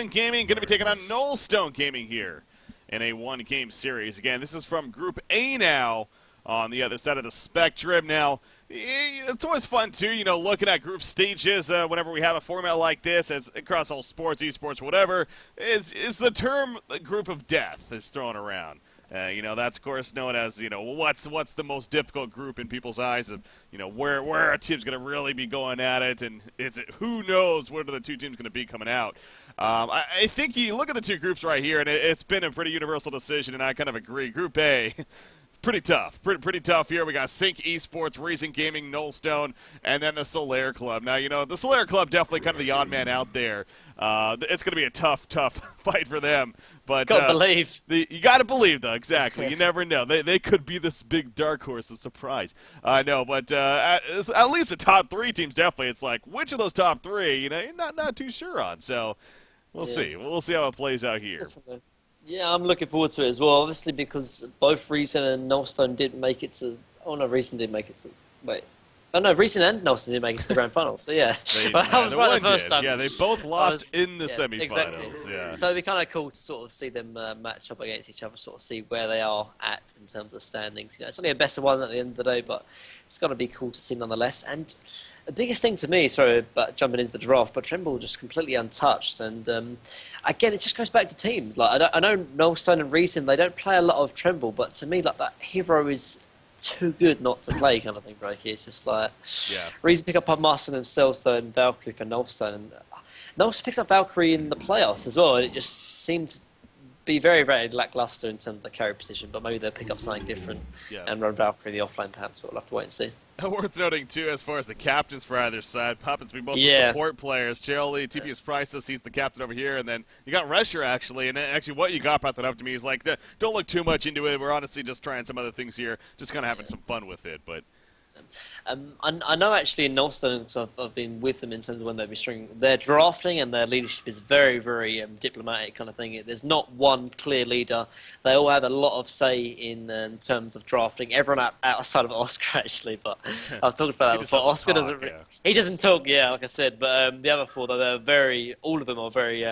Gaming going to be taking on Null Gaming here in a one-game series. Again, this is from Group A now on the other side of the spectrum. Now, it's always fun, too, looking at group stages whenever we have a format like this, as across all sports, esports, whatever, is the term group of death is thrown around. That's, of course, known as, what's the most difficult group in people's eyes of, where a team's going to really be going at it, and who knows what are the two teams going to be coming out. I think you look at the two groups right here, and it's been a pretty universal decision, and I kind of agree. Group A, pretty tough. Pretty tough here. We got Sync Esports, Reason Gaming, Nullstone, and then the Solaire Club. Now, the Solaire Club definitely kind of the odd man out there. It's going to be a tough fight for them. But gotta believe. You got to believe, though, exactly. You never know. They could be this big dark horse, a surprise. I know, but at least the top three teams, definitely. It's like, which of those top three, you're not too sure on. So we'll see. We'll see how it plays out here. Definitely. Yeah, I'm looking forward to it as well, obviously, because both Reason and Nullstone didn't make it to... Oh, no, Reason didn't make it to... Wait. Oh, no, Reason and Nullstone didn't make it to the grand final, so yeah. I was right the first time. Yeah, they both lost in the semifinals. Exactly. Yeah. So it'd be kind of cool to sort of see them match up against each other, sort of see where they are at in terms of standings. It's only a best of one at the end of the day, but it's going to be cool to see nonetheless. And the biggest thing to me, sorry about jumping into the draft, but Tremble just completely untouched. And again, it just goes back to teams. Like I know Nullstone and Reason, they don't play a lot of Tremble, but to me, like that hero is too good not to play kind of thing, right? It's just like Reason pick up Master themselves though and Valkyrie for Nullstone, and Nullstone picks up Valkyrie in the playoffs as well, and it just seemed to be very, very lackluster in terms of the carry position, but maybe they'll pick up something different and run Valkyrie in the offlane perhaps, but we'll have to wait and see. Worth noting, too, as far as the captains for either side, happens to be both the support players. Charlie, TPS Priceless, he's the captain over here, and then you got Resher, actually, and actually what you got brought that up to me is like, don't look too much into it. We're honestly just trying some other things here, just kind of having some fun with it, but... I know actually in Nullstone, because I've been with them in terms of when they've been stringing, their drafting and their leadership is very, very diplomatic kind of thing. There's not one clear leader. They all have a lot of say in terms of drafting. Everyone outside of Oscar actually, but I've talked about that before. Oscar doesn't. He doesn't talk, like I said. But the other four, though, all of them are very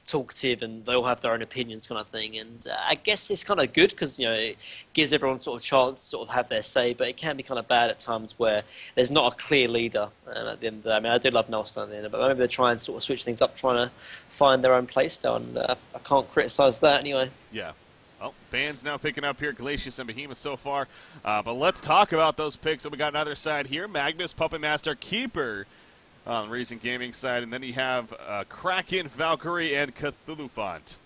talkative, and they all have their own opinions, kind of thing. And I guess it's kind of good because it gives everyone sort of chance to sort of have their say, but it can be kind of bad at times where there's not a clear leader at the end of the day. I mean, I do love Nullstone at the end, but maybe they try and sort of switch things up, trying to find their own playstyle, and I can't criticise that anyway. Yeah. Well, bands now picking up here, Glacius and Behemoth so far. But let's talk about those picks. So we got another side here, Magnus, Puppet Master, Keeper on the Reason Gaming side, and then you have Kraken, Valkyrie, and Cthulhu Font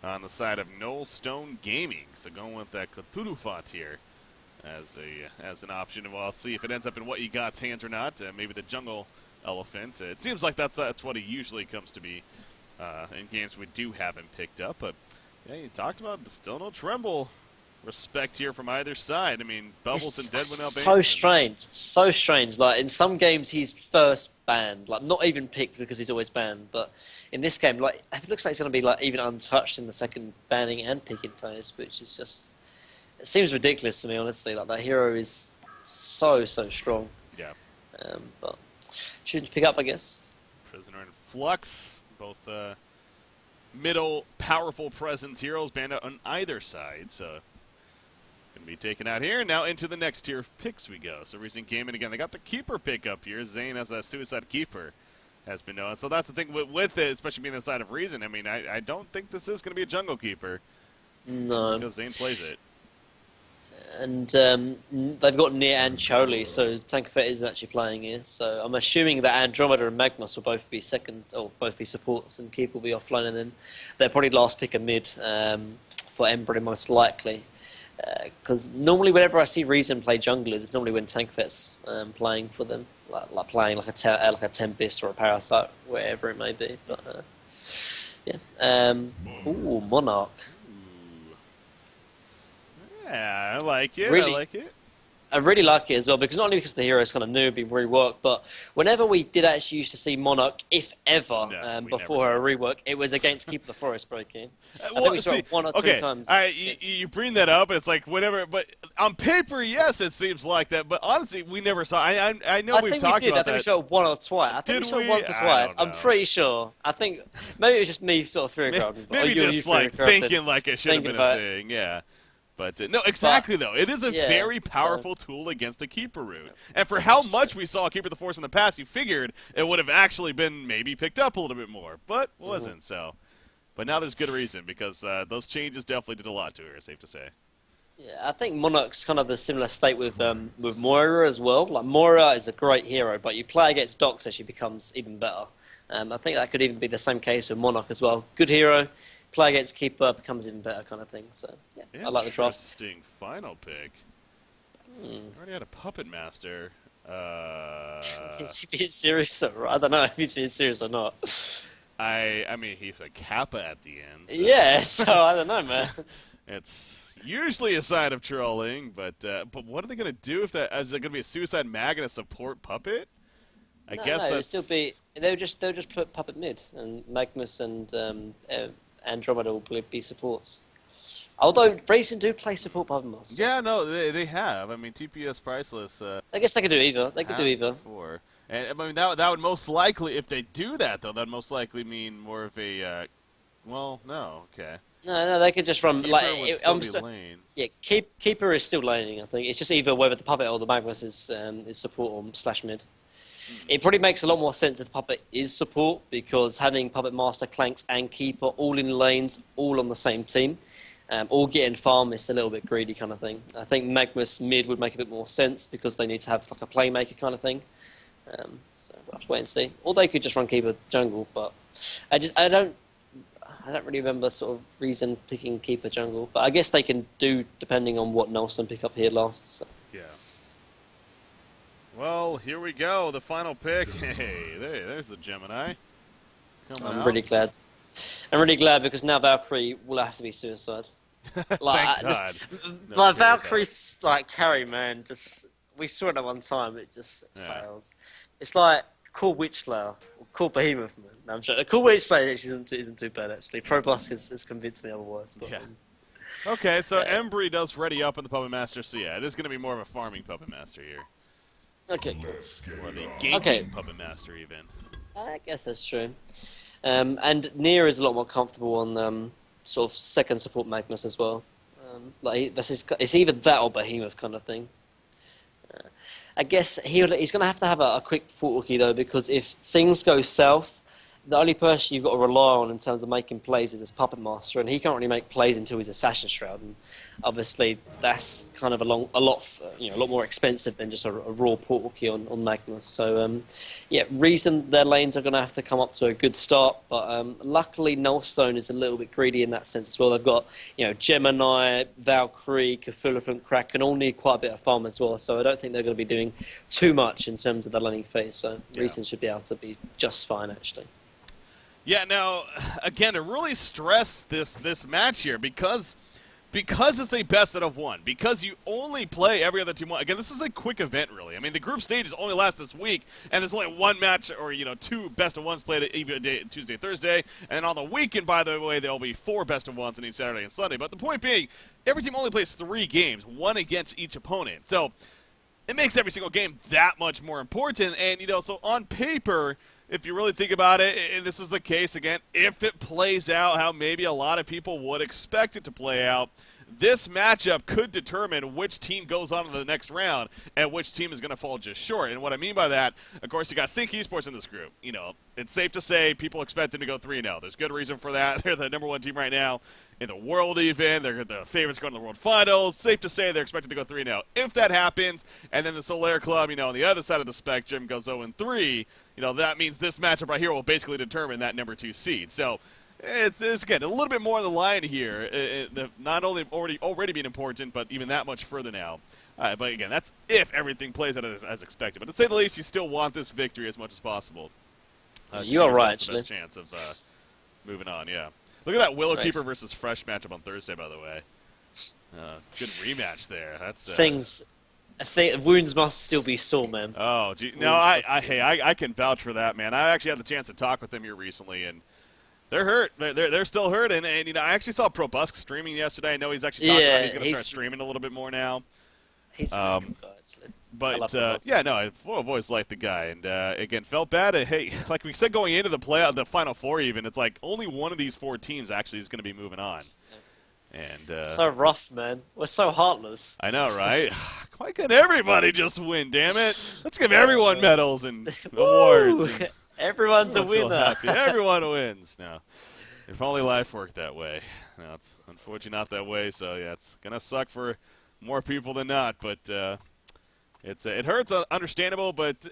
on the side of Nullstone Gaming. So going with that Cthulhu Font here as an option. Well, I'll see if it ends up in what you got's hands or not. Maybe the Jungle Elephant. It seems like that's what he usually comes to be in games we do have him picked up. But yeah, you talked about still no Tremble respect here from either side. I mean, Bubbles and Deadwin Albanian. So strange. Like in some games, he's first banned, like not even picked because he's always banned. But in this game, like it looks like he's going to be like even untouched in the second banning and picking phase, which is just. It seems ridiculous to me, honestly. Like that hero is so strong. Yeah. But shouldn't pick up, I guess. Prisoner and Flux, both middle powerful presence heroes banned out on either side. So going to be taken out here. Now into the next tier of picks we go. So Reason Gaming again. They got the Keeper pick up here. Zane as a Suicide Keeper has been known. So that's the thing with it, especially being the side of Reason. I mean, I don't think this is going to be a Jungle Keeper. No. Because Zane plays it. And they've got Nier and Choli, so Tankafet is actually playing here. So I'm assuming that Andromeda and Magnus will both be seconds, or both be supports, and Keep will be offline, and then they'll probably last pick a mid for Embry most likely. Because normally whenever I see Reason play junglers, it's normally when Tankafet's playing for them, like playing like a Tempest or a Parasite, wherever it may be. But yeah, ooh, Monarch. Yeah, I like it. Really, I like it. I really like it as well, because not only because the hero is kind of new, being reworked, but whenever we did actually used to see Monarch, if ever, No, we before never her rework, it was against Keep the Forest breaking. I well, think we saw see, it one or two okay, times. you bring that up, and it's like whenever, but on paper, yes, it seems like that. But honestly, we never saw. I know I we've think talked we did. about I think that. we saw it one or twice. I think Did we saw it we? once or I twice. don't I'm know. pretty sure. I think maybe it was just me sort of theorizing. Maybe just like thinking like it should have been a thing, yeah. But no, exactly though. It is a very powerful tool against a Keeper route. And for how much we saw Keeper the Force in the past, you figured it would have actually been maybe picked up a little bit more, but wasn't. So, but now there's good reason, because those changes definitely did a lot to her. Safe to say. Yeah, I think Monarch's kind of the similar state with Moira as well. Like Moira is a great hero, but you play against Doc, so she becomes even better. I think that could even be the same case with Monarch as well. Good hero. Play against Keeper becomes even better, kind of thing. So yeah, I like the draft. Interesting final pick. Already had a Puppet Master. Is he being serious? Or, I don't know if he's being serious or not. I mean, he's a Kappa at the end. So. Yeah, so I don't know, man. It's usually a sign of trolling, but what are they gonna do if that? Is it gonna be a Suicide Mag and a support Puppet? I guess it would that's still be. They'll just put Puppet mid, and Magnus and Andromeda will be supports. Although Racing do play support Puppet Master. Yeah, no, they have. I mean, TPS Priceless. I guess they could do either. They could do either. Before. And I mean, that would most likely, if they do that though, that would most likely mean more of a. Well, no, okay. No, they could just run Keeper would still be lane. Yeah, Keeper is still laning. I think it's just either whether the Puppet or the Magnus is support or slash mid. It probably makes a lot more sense if the Puppet is support, because having Puppet Master, Clanks, and Keeper all in lanes, all on the same team, all getting farm is a little bit greedy kind of thing. I think Magnus mid would make a bit more sense, because they need to have like a playmaker kind of thing. So we'll have to wait and see. Or they could just run Keeper jungle, but I don't really remember sort of reason picking Keeper jungle. But I guess they can do depending on what Nelson pick up here last. So. Yeah. Well, here we go. The final pick. Hey, there's the Gemini. I'm really glad. I'm really glad, because now Valkyrie will have to be suicide. Like, Thank God. Like Valkyrie's like carry, man. Just we saw it at one time. It just fails. It's like cool Witch Slayer or cool Behemoth, man. No, I'm sure. Cool Witch Slayer actually isn't too bad actually. Pro Busk has convinced me otherwise. But, yeah. Okay, so Embry does ready up in the Puppet Master, so yeah, it is going to be more of a farming Puppet Master here. Okay, cool. Or the ganking Puppet Master, even. I guess that's true. And Nier is a lot more comfortable on sort of second support Magnus as well. It's either that or Behemoth kind of thing. I guess he's going to have a quick portal key though, because if things go south, the only person you've got to rely on in terms of making plays is this Puppet Master, and he can't really make plays until he's Assassin Shroud. And obviously, that's kind of a lot more expensive than just a raw portal key on Magnus. So, reason their lanes are going to have to come up to a good start. But luckily, Nullstone is a little bit greedy in that sense as well. They've got Gemini, Valkyrie, Cthulhu, Kraken all need quite a bit of farm as well. So I don't think they're going to be doing too much in terms of the laning phase. So Reason should be able to be just fine actually. Yeah, now, again, to really stress this match here, because it's a best out of one, because you only play every other team one. Again, this is a quick event, really. I mean, the group stages only last this week, and there's only one match or, two best of ones played either day, Tuesday, Thursday, and on the weekend, by the way, there'll be 4 best of ones on each Saturday and Sunday. But the point being, every team only plays 3 games, one against each opponent. So it makes every single game that much more important, and, so on paper, if you really think about it, and this is the case again, if it plays out how maybe a lot of people would expect it to play out, this matchup could determine which team goes on to the next round and which team is going to fall just short. And what I mean by that, of course, you got Sync Esports in this group. It's safe to say people expect them to go 3-0. There's good reason for that. They're the number 1 team right now in the world even. They're the favorites going to the World Finals. Safe to say they're expected to go 3-0. If that happens, and then the Solaire Club, on the other side of the spectrum goes 0-3, that means this matchup right here will basically determine that number 2 seed. So it's again, a little bit more on the line here. Not only already being important, but even that much further now. But again, that's if everything plays out as expected. But to say the least, you still want this victory as much as possible. You are right, the best chance of moving on, yeah. Look at that Willowkeeper versus Fresh matchup on Thursday, by the way. Good rematch there. That's I think wounds must still be sore, man. Oh, gee. No, I can vouch for that, man. I actually had the chance to talk with them here recently, and they're hurt. They're still hurt, and I actually saw ProBusk streaming yesterday. I know he's actually talking about he's going to start streaming a little bit more now. He's really good guy, actually. But yeah, no, I've always liked the guy, and again, felt bad. Hey, like we said going into the Final Four, even it's like only one of these 4 teams actually is going to be moving on. And so rough, man. We're so heartless. I know, right? Why can't everybody just win? Damn it! Let's give everyone medals and awards. And everyone's a winner. Everyone wins. No, if only life worked that way. No, it's unfortunately not that way. So yeah, it's gonna suck for more people than not. But it hurts, understandable. But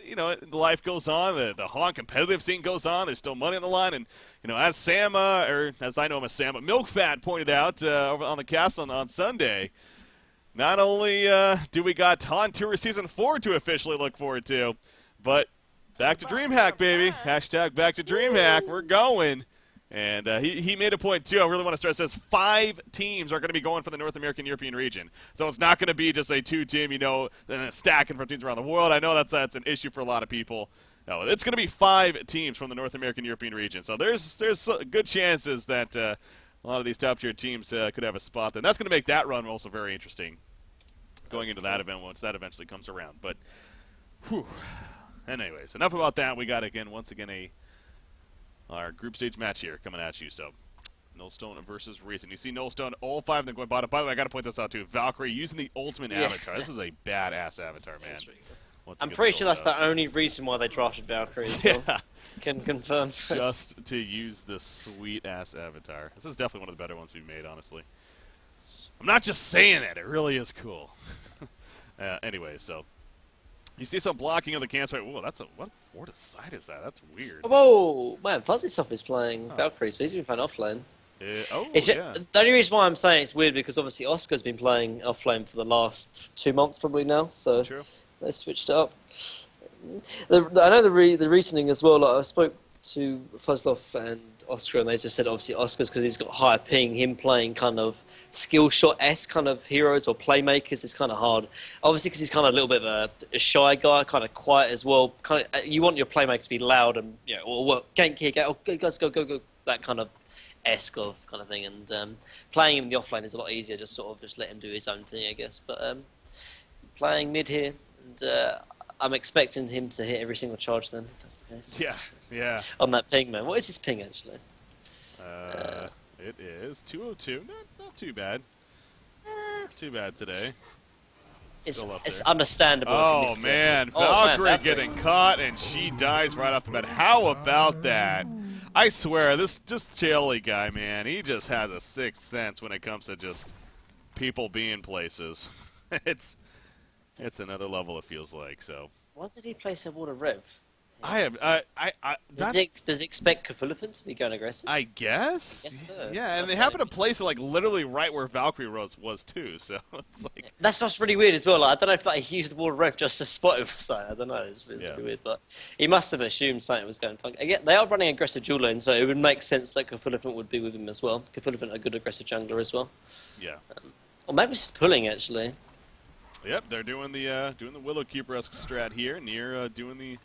life goes on. The Hong competitive scene goes on. There's still money on the line. And as Sam, or as I know him as Sam, but MilkFat pointed out over on the cast on Sunday. Not only do we got Han Tour Season 4 to officially look forward to, but back to DreamHack, baby. Hashtag back to DreamHack. We're going. And he made a point, too. I really want to stress this. 5 teams are going to be going for the North American European region. So it's not going to be just a 2-team, stacking from teams around the world. I know that's an issue for a lot of people. No, it's going to be 5 teams from the North American European region. So there's good chances that a lot of these top-tier teams could have a spot there. And that's going to make that run also very interesting going into that event once that eventually comes around. But, whew. Anyways, enough about that. We got, once again, our group stage match here coming at you. So, Nullstone versus Reason. You see Nullstone, all 5 of them going bottom. By the way, I got to point this out, too. Valkyrie using the ultimate avatar. This is a badass avatar, man. I'm pretty sure that's the only reason why they drafted Valkyrie as well. Can confirm. Just to use this sweet-ass avatar. This is definitely one of the better ones we've made, honestly. I'm not just saying that. It really is cool. Anyway, so you see some blocking of the campsite. Whoa, what Florida side is that? That's weird. Whoa, man, Fuzzysoft is playing Valkyrie, so he's been playing offlane. The only reason why I'm saying it's weird because obviously Oscar's been playing offlane for the last 2 months probably now, so True. They switched it up. I know the reasoning as well. Like I spoke to Fuzloff and Oscar, and they just said obviously Oscar's because he's got higher ping. Him playing kind of skill shot-esque kind of heroes or playmakers is kind of hard. Obviously because he's kind of a little bit of a shy guy, kind of quiet as well. Kind of, you want your playmakers to be loud and or gank here, oh guys go, that kind of esque of kind of thing. And playing him in the offlane is a lot easier. Just let him do his own thing, I guess. But playing mid here. And I'm expecting him to hit every single charge then, if that's the case. Yeah. On that ping, man. What is his ping, actually? It is 202. Not too bad. Too bad today. It's understandable. Oh, man. Valkyrie getting caught, and she dies right off the bat. How about that? I swear, this Chili guy, man, he just has a sixth sense when it comes to just people being places. It's another level, it feels like. So. Why did he play so water rev? Does it expect Cthulhu to be going aggressive? I guess. Yes, sir. Yeah, and they happen to place it like literally right where Valkyrie was too. So it's like that's what's really weird as well. Like, I don't know if he used the water rev just to spot him. So I don't know. It's really weird, but he must have assumed something was going funky. Again, they are running aggressive dual lane, so it would make sense that Cthulhu would be with him as well. Cthulhu a good aggressive jungler as well. Yeah. Or maybe he's just pulling actually. Yep, they're doing the Willowkeeper-esque strat here, near doing the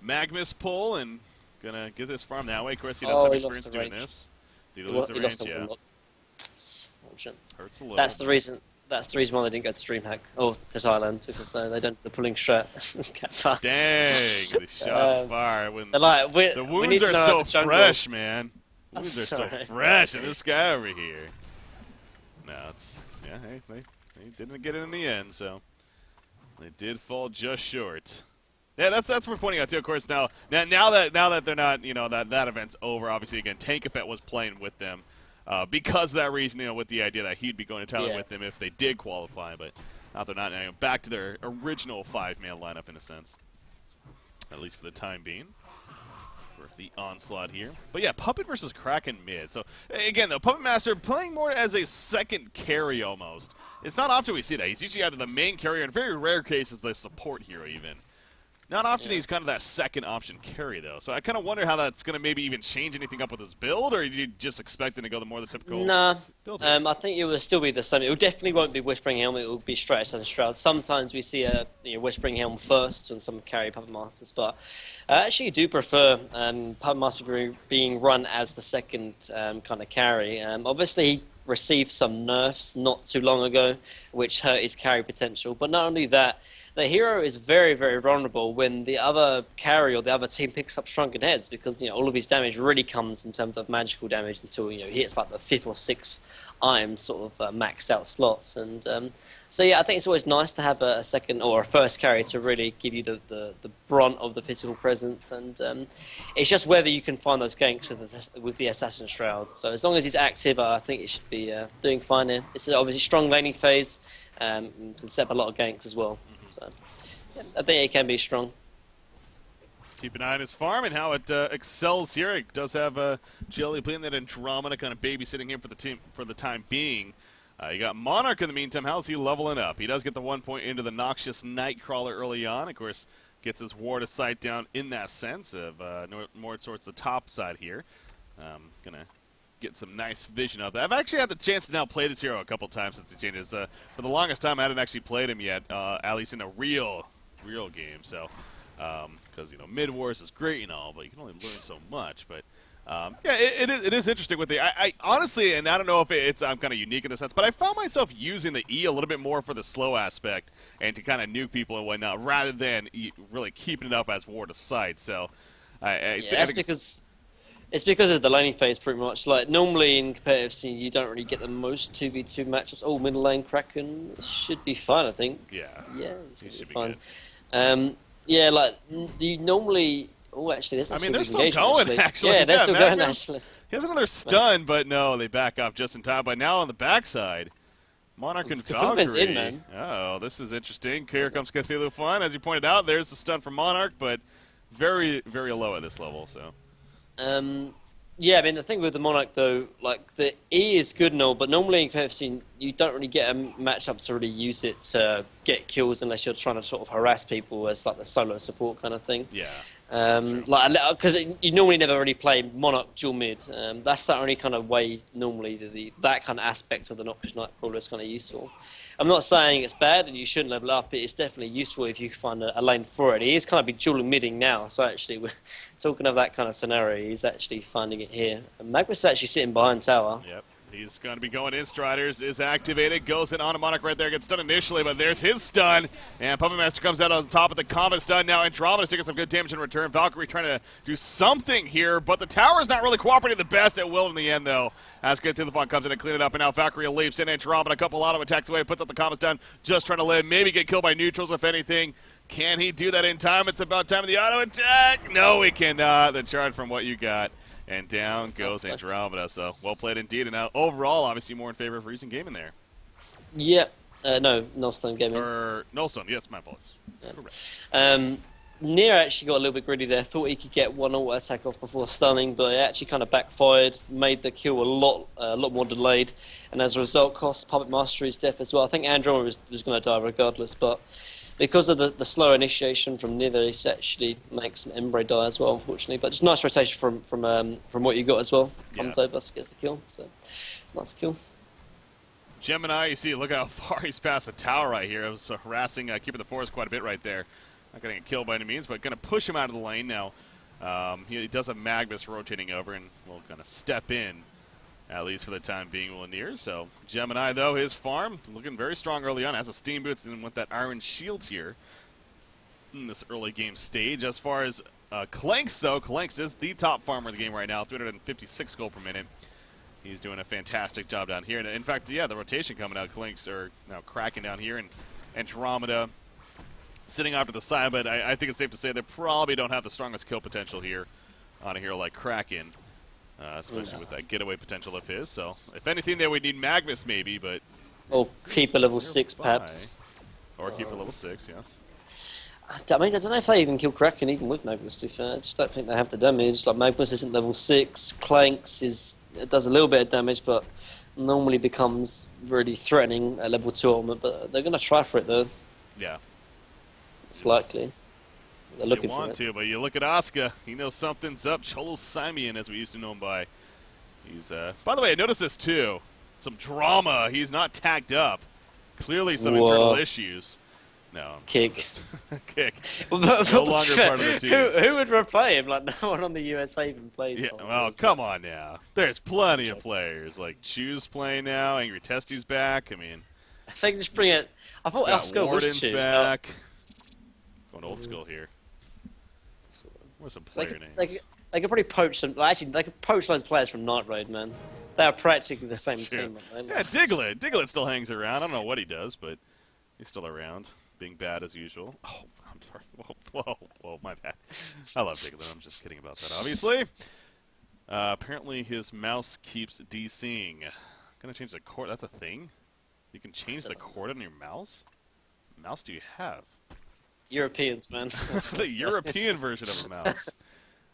Magnus pull and gonna get this farm that way. Of course, he does have experience doing this. Did he lose the range? Yeah. Hurts a little. That's the reason. That's the reason why they didn't go to DreamHack or to Thailand because they don't. They're pulling strat. Dang, the shots fired. When like, the wounds are still fresh, man. Wounds are still fresh, and this guy over here. No, it's hey, they didn't get it in the end, so they did fall just short. Yeah, that's worth pointing out too. Of course, now that they're not, that event's over. Obviously, again, Tankafet was playing with them because of that reason, with the idea that he'd be going to Thailand with them if they did qualify. But now they're not. Back to their original 5-man lineup in a sense, at least for the time being. The Onslaught here. But yeah, Puppet versus Kraken mid. So again, the Puppet Master playing more as a second carry almost. It's not often we see that. He's usually either the main carrier, in very rare cases, the support hero even. Not often he's kind of that second option carry though. So I kind of wonder how that's going to maybe even change anything up with his build, or are you just expecting to go the more the typical Nah, I think it will still be the same. It definitely won't be Whispering Helm. It will be straight Assassin's Shroud. Sometimes we see a Whispering Helm first when some carry Puppet Masters, but I actually do prefer Puppet Master being run as the second kind of carry. Obviously, he received some nerfs not too long ago, which hurt his carry potential. But not only that, the hero is very, very vulnerable when the other carry or the other team picks up Shrunken Heads, because all of his damage really comes in terms of magical damage until he hits like the 5th or 6th item sort of maxed out slots. And so yeah, I think it's always nice to have a second or a first carry to really give you the brunt of the physical presence. And it's just whether you can find those ganks with the Assassin's Shroud. So as long as he's active, I think it should be doing fine here. It's obviously strong laning phase, can set up a lot of ganks as well. So yeah, I think it can be strong. Keep an eye on his farm and how it excels here. It does have Jelly playing that Andromeda kind of babysitting him for the time being. You got Monarch in the meantime. How's he leveling up? He does get the 1 point into the Noxious Nightcrawler early on. Of course, gets his ward of sight down in that sense of more towards the top side here. Gonna get some nice vision of that. I've actually had the chance to now play this hero a couple times since he changes. For the longest time, I hadn't actually played him yet, at least in a real game. So, because mid wars is great and all, but you can only learn so much. But yeah, it is interesting with the. I honestly, and I don't know if I'm kind of unique in the sense, but I found myself using the E a little bit more for the slow aspect and to kind of nuke people and whatnot, rather than really keeping it up as ward of sight. So, that's because. It's because of the laning phase, pretty much. Like, normally in competitive scenes, you don't really get the most 2v2 matchups. Oh, middle lane Kraken should be fine, I think. Yeah. Yeah, it's should be fine. good. Yeah, like, you normally... Oh, actually, there's they're still going, actually. Yeah, they're still going, actually. He has another stun, but no, they back off just in time. But now on the backside, Monarch and Valkyrie. In, man. Oh, this is interesting. Here comes Castelo Fun. As you pointed out, there's the stun from Monarch, but very, very low at this level, so... Yeah, I mean, the thing with the Monarch, though, like, the E is good and all, but normally in competitive scene, you don't really get a matchup to really use it to get kills unless you're trying to sort of harass people as, like, the solo support kind of thing. Yeah. Because you normally never really play Monarch dual mid. That's the only kind of way normally that kind of aspect of the Noxious Nightcrawler is kind of useful. I'm not saying it's bad and you shouldn't level up. It's definitely useful if you find a lane for it. He is kind of dual midding now, so actually we're talking of that kind of scenario. He's actually finding it here. And Magnus is actually sitting behind tower. Yep. He's going to be going in. Striders is activated. Goes in on a Monarch right there. Gets stunned initially, but there's his stun. And Puppet Master comes out on top of the combat stun. Now Andromeda's taking some good damage in return. Valkyrie trying to do something here, but the tower's not really cooperating the best. It will in the end, though. As good to the fun comes in and clean it up, and now Valkyrie leaps in. Andromeda, a couple auto attacks away, puts up the combat stun. Just trying to live. Maybe get killed by neutrals, if anything. Can he do that in time? It's about time of the auto attack. No, he cannot. The charge from what you got. And down goes Andromeda. So well played indeed. And now overall, obviously more in favor of Recent Gaming there. Yeah. No, Nullstone Gaming. Or Nullstone, yes, my apologies. Yeah. Nier actually got a little bit greedy there. Thought he could get one auto attack off before stunning, but it actually kind of backfired. Made the kill a lot more delayed. And as a result, cost Puppet Master his death as well. I think Andromeda was going to die regardless, but... because of the slow initiation from Nether, it actually makes Embre die as well, unfortunately. But just nice rotation from what you got as well. Comes over, gets the kill. So nice kill. Gemini, you see, look how far he's past the tower right here. It was harassing Keeper of the Forest quite a bit right there. Not going to get killed by any means, but going to push him out of the lane now. He does have Magnus rotating over and will kind of step in. At least for the time being, Lanier. So Gemini, though, his farm looking very strong early on. Has a Steam Boots and with that Iron Shield here in this early game stage. As far as Clanks, though, Clanks is the top farmer of the game right now, 356 gold per minute. He's doing a fantastic job down here. And in fact, yeah, the rotation coming out, Clanks are now cracking down here, and Andromeda sitting off to the side. But I think it's safe to say they probably don't have the strongest kill potential here on a hero like Kraken. Especially with that getaway potential of his. So, if anything, they would need Magnus maybe, but... Or keep a level 6, perhaps. Or keep a level 6, yes. I mean, I don't know if they even kill Kraken even with Magnus, to be fair. I just don't think they have the damage. Like, Magnus isn't level 6. Clanks does a little bit of damage, but normally becomes really threatening at level 2 armor. But they're going to try for it, though. Yeah. It's likely. They're looking want for it. to, but you look at Asuka. He knows something's up. Cholo Simeon, as we used to know him by. He's, by the way, I noticed this too. some drama. He's not tagged up. Clearly some Whoa. internal issues. No. Kick. Kick. Well, No longer part of the team. Who would replay him? Like, no one on the USA even plays. Yeah, on well, come on now. There's plenty of players. Like, Chu's playing now. Angry Testy's back. I mean... I think just bring it... I thought our skill was Warden's Chu. back. Going old school here. What are some player names? They could probably poach some... Well, actually, they could poach loads of players from Night Raid, man. They are practically the same team. Aren't they? Yeah, Diglett. Diglett still hangs around. I don't know what he does, but he's still around, being bad as usual. Oh, I'm sorry. Whoa, my bad. I love Diglett. I'm just kidding about that, obviously. Apparently his mouse keeps DCing. Gonna change the cord. That's a thing? You can change the cord on your mouse? What mouse do you have? Europeans, man. The European version of a mouse.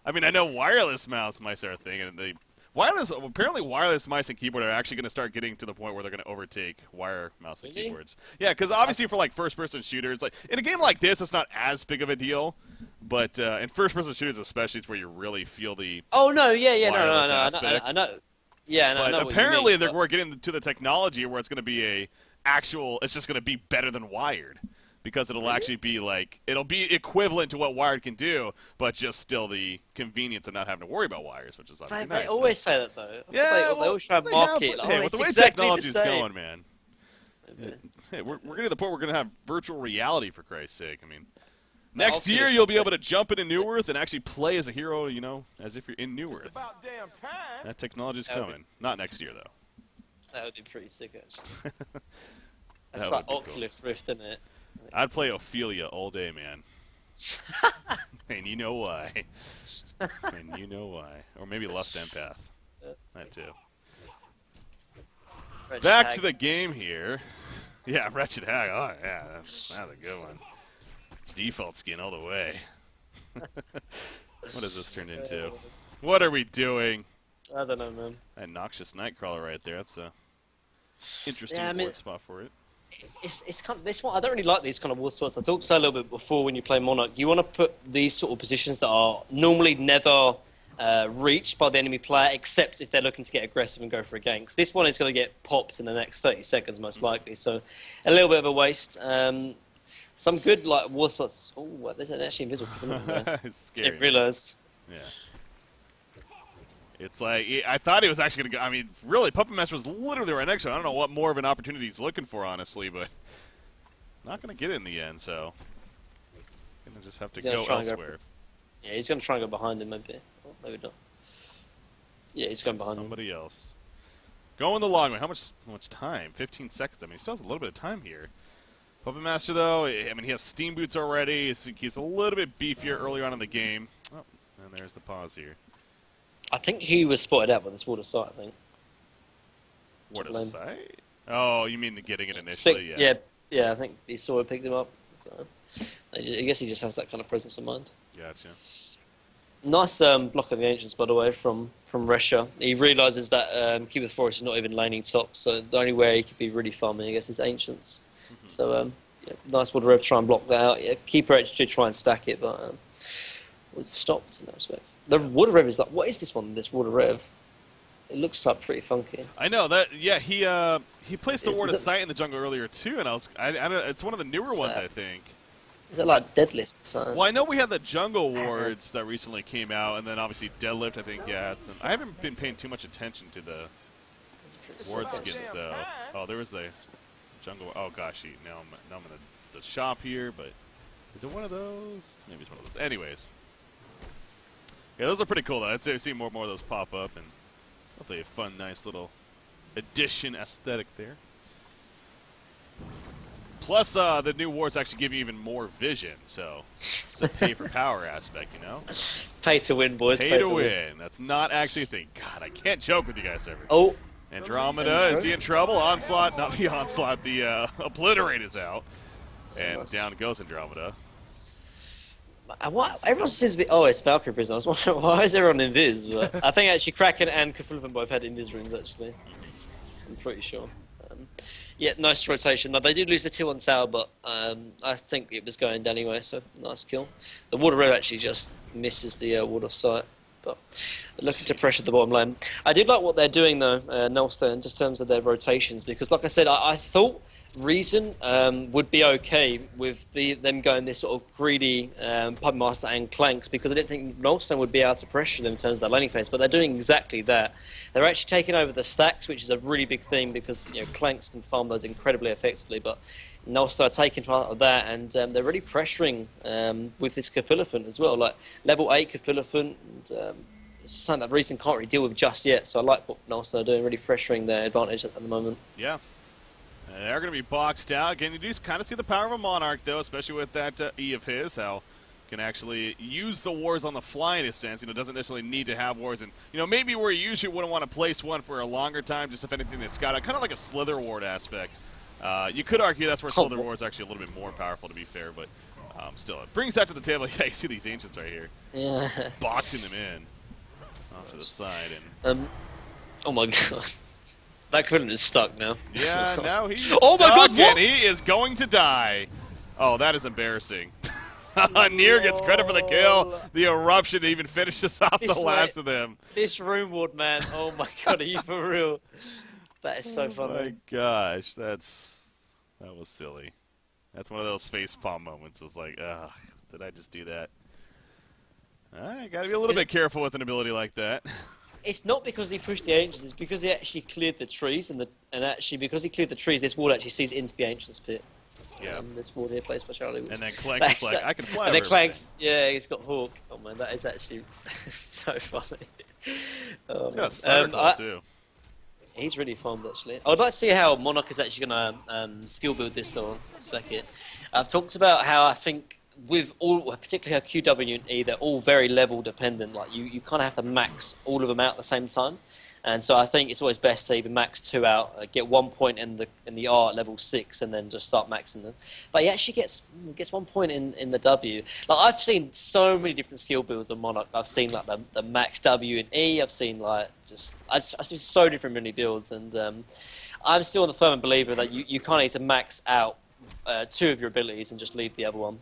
I mean, I know wireless mouse mice are a thing, and apparently wireless mice and keyboard are actually going to start getting to the point where they're going to overtake wire mouse and keyboards. Yeah, because obviously for like first-person shooters, like in a game like this, it's not as big of a deal. But in first-person shooters, especially, it's where you really feel the no, no, aspect. I know. Yeah, but I know apparently what you mean, we're getting to the technology where it's going to be it's just going to be better than wired. Because it'll actually be like, it'll be equivalent to what wired can do, but just still the convenience of not having to worry about wires, which is obviously nice. They always say that, though. Yeah, they always try to market. Hey, with the way technology's going, man. Hey, we're getting to the point where we're going to have virtual reality, for Christ's sake. I mean, next year you'll be able to jump into New Earth and actually play as a hero, you know, as if you're in New Earth. About damn time. That technology's coming. Not next year, though. That would be pretty sick, actually. That That's would like be cool. Oculus Rift, isn't it? I'd play Ophelia all day, man. And you know why. And you know why. Or maybe Lust Empath. That too. Back to the game here. Yeah, Wretched Hag. Oh, yeah, that's a good one. Default skin all the way. What has this turned into? What are we doing? I don't know, man. That Noxious Nightcrawler right there. That's a interesting board spot for it. It's kind of, this one. I don't really like these kind of war spots. I talked about a little bit before when you play Monarch. You want to put these sort of positions that are normally never reached by the enemy player, except if they're looking to get aggressive and go for a gank. 'Cause this one is going to get popped in the next 30 seconds, most likely. So a little bit of a waste. Some good like war spots. Oh, there's an actually invisible criminal there. It's scary. Didn't realize. Yeah. It's like, I thought he was actually going to go. I mean, really, Puppet Master was literally right next to him. I don't know what more of an opportunity he's looking for, honestly, but not going to get it in the end, so going to just have to go elsewhere. Yeah, he's going to try and go behind him, maybe. Oh, maybe not. Yeah, he's going behind somebody else. Going the long way. How much time? 15 seconds. I mean, he still has a little bit of time here. Puppet Master, though, I mean, he has Steam Boots already. He's a little bit beefier earlier on in the game. Oh, and there's the pause here. I think he was spotted out by this water site, I think. Water site? Oh, you mean the getting it initially? Yeah, I think he saw it, picked him up. So I guess he just has that kind of presence of mind. Gotcha. Nice block of the Ancients, by the way, from Resha. He realises that Keep of the Forest is not even laning top, so the only way he could be really farming, I guess, is Ancients. Mm-hmm. So, nice Water Rev to try and block that out. Yeah, Keeper actually did try and stack it, but was stopped in that respect. The Water Rev is like, what is this one, this Water Rev? It looks like pretty funky. I know that. Yeah, he placed the ward of sight in the jungle earlier too, and I don't. It's one of the newer ones, I think. Is it like deadlift or something? Well, I know we had the jungle wards that recently came out, and then obviously deadlift. I think I haven't been paying too much attention to the ward skins though. Oh, there was the jungle. Oh gosh, now I'm in the shop here, but is it one of those? Maybe it's one of those. Anyways. Yeah, those are pretty cool, though. I'd say I've seen more and more of those pop up, and hopefully a fun, nice little addition aesthetic there. Plus, the new wards actually give you even more vision, so it's a pay-for-power aspect, you know? Pay to win, boys. Pay to win. That's not actually a thing. God, I can't joke with you guys ever. Oh. Andromeda, is he in trouble? Onslaught, not the Onslaught, the Obliterate is out. And down goes Andromeda. What? Everyone seems to be. Oh, it's Valkyrie Prison. I was wondering why is everyone invis? But I think actually Kraken and Cthulhu both had invis runes. Actually, I'm pretty sure. Yeah, nice rotation. Now, they did lose the tier 1 tower, but I think it was going down anyway. So nice kill. The Water Red actually just misses the ward of sight. but looking to pressure the bottom lane. I did like what they're doing though, Nullstone, just in terms of their rotations, because like I said, I thought Reason would be okay with them going this sort of greedy Puppet Master and Clanks, because I didn't think Nullstone would be able to pressure them in terms of their laning phase, but they're doing exactly that. They're actually taking over the stacks, which is a really big thing, because Clanks can farm those incredibly effectively, but Nullstone are taking part of that, and they're really pressuring with this Cthulhuphant as well, like level 8 Cthulhuphant, and it's something that Reason can't really deal with just yet, so I like what Nullstone are doing, really pressuring their advantage at the moment. Yeah. They're going to be boxed out. Again, you do kind of see the power of a Monarch, though, especially with that E of his, how can actually use the wars on the fly in a sense. Doesn't necessarily need to have wars. And, maybe where you usually wouldn't want to place one for a longer time, just if anything that's got kind of like a Slither ward aspect. You could argue that's where Slither ward is actually a little bit more powerful, to be fair, but still, it brings that to the table. Yeah, you see these Ancients right here. Yeah. Boxing them in off to the side. And oh my god. That Cthulhuphant is stuck now. yeah, now he's oh my stuck god, what? and he is going to die. Oh, that is embarrassing. Nier gets credit for the kill. The eruption even finishes off the last of them. This room ward, man. Oh my god, are you for real? That is so funny. Oh my gosh, that was silly. That's one of those facepalm moments. It's like, ugh, did I just do that? I gotta be a little bit careful with an ability like that. It's not because he pushed the Ancients, it's because he actually cleared the trees, and actually because he cleared the trees, this ward actually sees into the Ancients pit. Yeah. This ward here plays speciality. And then Clanks is like, I can fly. And then Clanks, yeah, he's got Hawk. Oh man, that is actually so funny. He's got a Thunder Claw too. He's really farmed actually. I would like to see how Monarch is actually going to skill build this though, spec it. I've talked about how I think with all, particularly her QW and E, they're all very level dependent. Like you kind of have to max all of them out at the same time, and so I think it's always best to even max 2 out, get 1 point in the R at level 6, and then just start maxing them. But he actually gets 1 point in the W. Like I've seen so many different skill builds on Monarch. I've seen like the max W and E. I've seen like I've seen so different many builds, and I'm still the firm believer that you kind of need to max out 2 of your abilities and just leave the other one.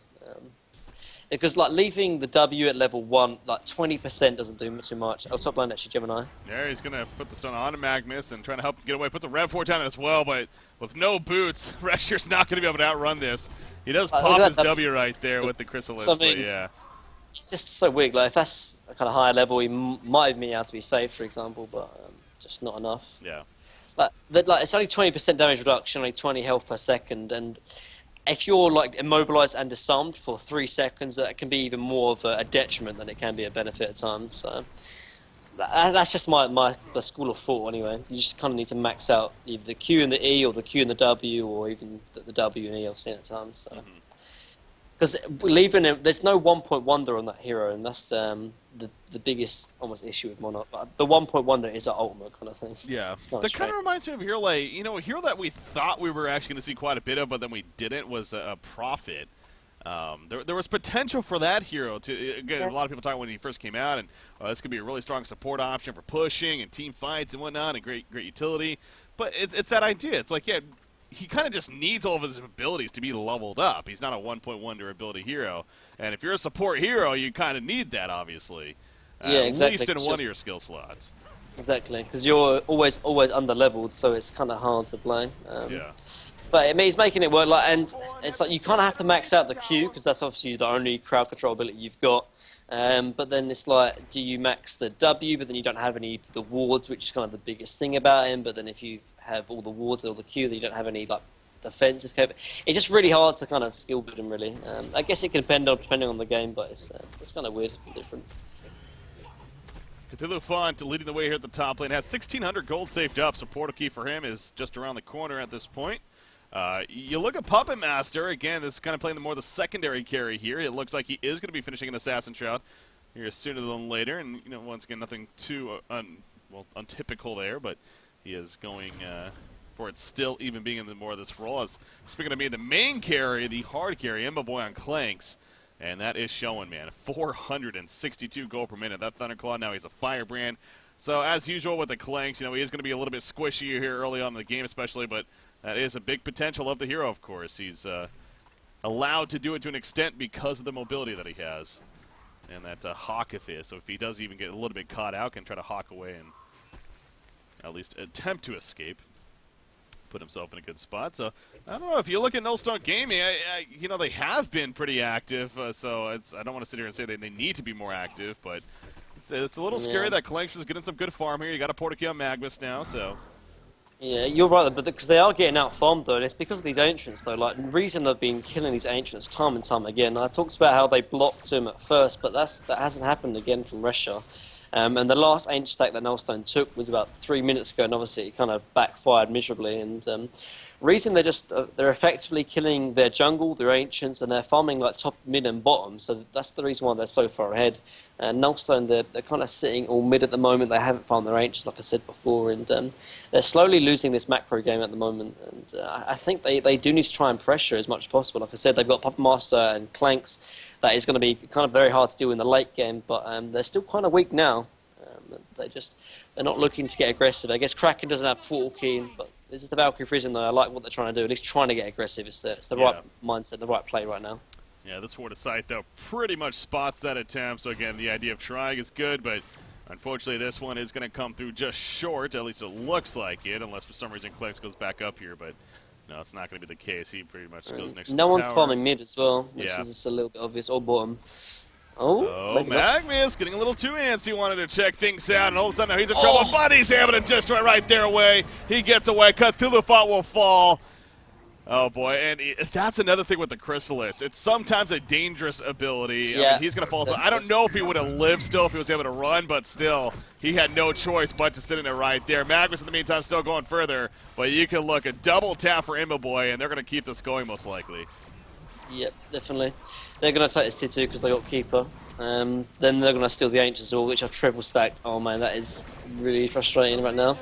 Because like leaving the W at level 1, like 20% doesn't do too much. Oh, top line actually, Gemini. Yeah, he's gonna put the stone on Magnus and trying to help get away. Put the Rev 4 down as well, but with no boots, Resher's not gonna be able to outrun this. He does pop his W right there with the Chrysalis, but yeah. It's just so weird. Like if that's a kind of higher level, he might have been able to be saved, for example, but just not enough. Yeah. But like it's only 20% damage reduction, only 20 health per second, and if you're like immobilized and disarmed for 3 seconds, that can be even more of a detriment than it can be a benefit at times. So that's just the school of thought anyway. You just kind of need to max out either the Q and the E, or the Q and the W, or even the W and E I've seen at times. So because leaving him, there's no 1-point wonder on that hero, and that's the biggest almost issue with Monarch. But the 1-point wonder is an ultimate kind of thing. Yeah, that kind of reminds me of a hero like, a hero that we thought we were actually going to see quite a bit of, but then we didn't, was a Prophet. There was potential for that hero to. Again, a lot of people talking when he first came out, and this could be a really strong support option for pushing and team fights and whatnot, and great utility. But it's that idea. It's like, yeah, he kind of just needs all of his abilities to be leveled up. He's not a 1-point wonder ability hero, and if you're a support hero, you kind of need that, obviously. Yeah, exactly. At least in one of your skill slots. Exactly, because you're always under-leveled, so it's kind of hard to play. Yeah. But I mean, he's making it work, like, and it's like you kind of have to max out the Q, because that's obviously the only crowd control ability you've got. But then it's like, do you max the W, but then you don't have any of the wards, which is kind of the biggest thing about him. But then if you have all the wards and all the Q, then you don't have any like defensive cover. It's just really hard to kind of skill build him, really. I guess it can depending on the game, but it's kind of weird and different. Cthulhuphant leading the way here at the top lane, has 1,600 gold saved up, so portal key for him is just around the corner at this point. You look at Puppet Master, again, this is kind of playing the secondary carry here. It looks like he is going to be finishing an Assassin Shroud here sooner than later, and once again, nothing too untypical there, but he is going for it still even being in more of this role. As speaking of being the main carry, the hard carry, Emma Boy on Clanks. And that is showing, man. 462 gold per minute. That Thunderclaw, now he's a Firebrand. So, as usual with the Clanks, he is going to be a little bit squishy here early on in the game especially, but that is a big potential of the hero, of course. He's allowed to do it to an extent because of the mobility that he has. and that hawk of his. So if he does even get a little bit caught out, can try to hawk away and at least attempt to escape. Put himself in a good spot. So I don't know, if you look at Nullstone Gaming, you know, they have been pretty active. So I don't want to sit here and say they need to be more active, but it's a little scary that Clanks is getting some good farm here. You got a Portakey on Magnus now, so. Yeah, you're right, but because they are getting out farmed though, and it's because of these ancients though. Like, the reason they've been killing these ancients time and time again. I talked about how they blocked him at first, but that hasn't happened again from Resha. And the last ancient stack that Nullstone took was about 3 minutes ago, and obviously it kind of backfired miserably. And reason they're effectively killing their jungle, their ancients, and they're farming like top, mid, and bottom. So that's the reason why they're so far ahead. And Nullstone, they're kind of sitting all mid at the moment. They haven't farmed their ancients, like I said before, and they're slowly losing this macro game at the moment. And I think they do need to try and pressure as much as possible. Like I said, they've got Puppet Master and Clanks. That is going to be kind of very hard to do in the late game, but they're still kind of weak now. They're not looking to get aggressive. I guess Kraken doesn't have Portal Key, but this is the Valkyrie Prison though. I like what they're trying to do. At least trying to get aggressive. It's the right mindset, the right play right now. Yeah, this Forward Sight though pretty much spots that attempt. So again, the idea of trying is good, but unfortunately this one is going to come through just short. At least it looks like it, unless for some reason Clanks goes back up here, but. No, it's not going to be the case. He pretty much goes next to the tower. No one's farming mid as well, which is just a little bit obvious, or bottom. Oh, Magnus getting a little too antsy, wanted to check things out, and all of a sudden he's in trouble, but he's able to destroy right there away. He gets away, cut through the fight will fall. Oh boy, and that's another thing with the Chrysalis. It's sometimes a dangerous ability. Yeah. I mean, he's going to fall. I don't know if he would have lived still if he was able to run, but still, he had no choice but to sit in it right there. Magnus, in the meantime, still going further, but you can look, a double tap for Imba Boy, and they're going to keep this going most likely. Yep, definitely. They're going to take this tier 2 because they got Keeper. Then they're going to steal the Ancients all, which are triple stacked. Oh man, that is really frustrating right now.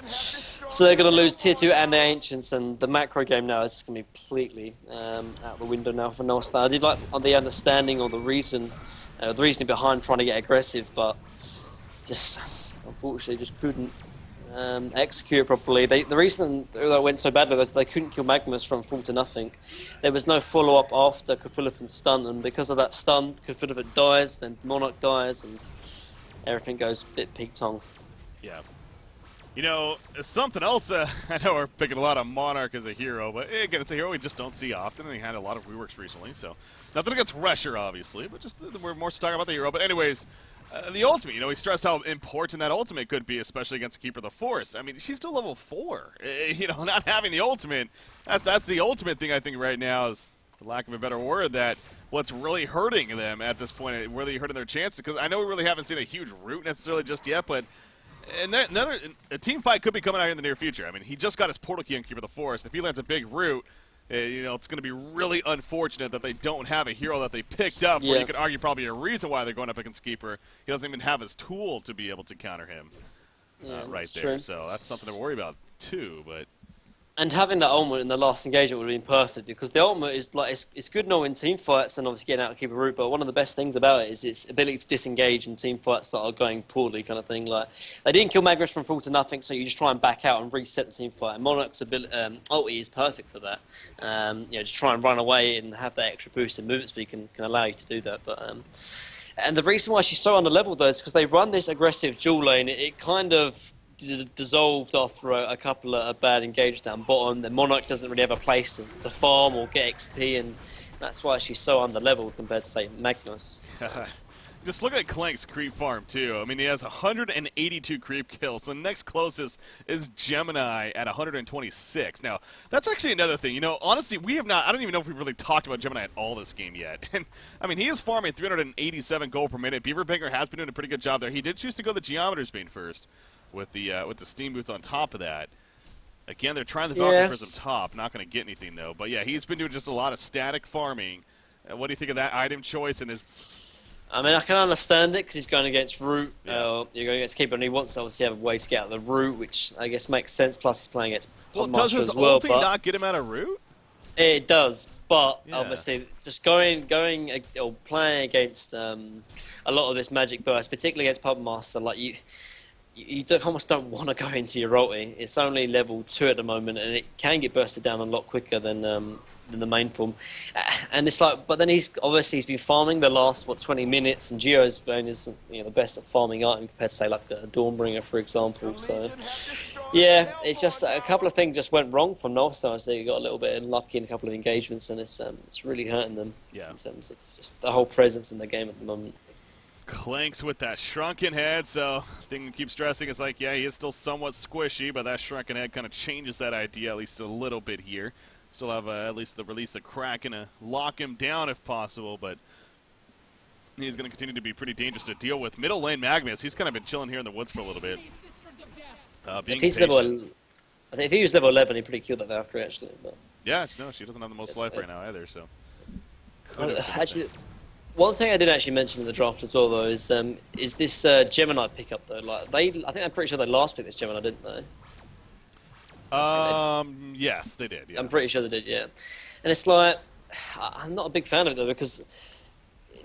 So they're going to lose tier 2 and the Ancients, and the macro game now is just going to be completely out the window now for Nullstone. I did like the understanding or the reasoning behind trying to get aggressive, but just unfortunately just couldn't execute it properly. The reason that went so badly was they couldn't kill Magnus from full to nothing. There was no follow-up after Cthulhu's stun, and because of that stun, Cthulhu dies, then Monarch dies, and everything goes a bit pig-tongue. Yeah. You know, something else, I know we're picking a lot of Monarch as a hero, but again, it's a hero we just don't see often, and he had a lot of reworks recently, so nothing against Resher, obviously, but just we're more talking about the hero. But anyways, the ultimate, you know, he stressed how important that ultimate could be, especially against Keeper of the Forest. I mean, she's still level 4. You know, not having the ultimate, that's the ultimate thing I think right now is, for lack of a better word, that what's really hurting them at this point, really hurting their chances, because I know we really haven't seen a huge root necessarily just yet, but a team fight could be coming out here in the near future. I mean, he just got his Portal Key on Keeper of the Forest. If he lands a big root, you know, it's going to be really unfortunate that they don't have a hero that they picked up, where you could argue probably a reason why they're going up against Keeper. He doesn't even have his tool to be able to counter him right there. True. So that's something to worry about, too. But And having that ultimate in the last engagement would have been perfect, because the ultimate is like it's good not in team fights and obviously getting out to keep a root, but one of the best things about it is its ability to disengage in team fights that are going poorly, kind of thing. Like, they didn't kill Magnus from full to nothing, so you just try and back out and reset the team fight. And Monarch's ulti is perfect for that. You know, just try and run away and have that extra boost in movement speed can allow you to do that. But and the reason why she's so under level though is because they run this aggressive dual lane. It kind of dissolved after a couple of bad engagements down bottom. The Monarch doesn't really have a place to farm or get XP, and that's why she's so under level compared to, say, Magnus. just look at Clank's creep farm, too. I mean, he has 182 creep kills. The next closest is Gemini at 126. Now, that's actually another thing. You know, honestly, we have not – I don't even know if we've really talked about Gemini at all this game yet. And, I mean, he is farming 387 gold per minute. Beaverbanger has been doing a pretty good job there. He did choose to go the Geometer's Bane first with the Steam Boots on top of that. Again, they're trying the Valkyrie Prism top. Not going to get anything, though. But, yeah, he's been doing just a lot of static farming. What do you think of that item choice and his – I mean, I can understand it because he's going against Root. You're going against Keeper, and he wants to obviously have a way to get out of the Root, which I guess makes sense. Plus, he's playing against does his as well. ulti not get him out of Root? It does, but obviously, just going or playing against a lot of this Magic Burst, particularly against Puppet Master, like you almost don't want to go into your ulti. It's only level 2 at the moment, and it can get bursted down a lot quicker than than the main form. And it's like, but then he's been farming the last 20 minutes, and Geo's been isn't the best at farming item compared to say like a Dawnbringer, for example. So yeah, it's just a couple of things just went wrong from Null. So they got a little bit unlucky in a couple of engagements, and it's really hurting them in terms of just the whole presence in the game at the moment. Clanks with that shrunken head, so thing we keep stressing is like, yeah, he is still somewhat squishy, but that shrunken head kind of changes that idea at least a little bit here. Still have at least the release of Kraken to lock him down if possible, but he's going to continue to be pretty dangerous to deal with. Middle lane Magnus, he's kind of been chilling here in the woods for a little bit. If he's I think if he was level 11, he'd probably kill that Valkyrie actually. But yeah, no, she doesn't have the most life right now either, so. Actually, one thing I didn't actually mention in the draft as well, though, is this Gemini pickup though. Like I think I'm pretty sure they last picked this Gemini, didn't they? Yes, they did. Yeah. I'm pretty sure they did, yeah. And it's like I'm not a big fan of it though, because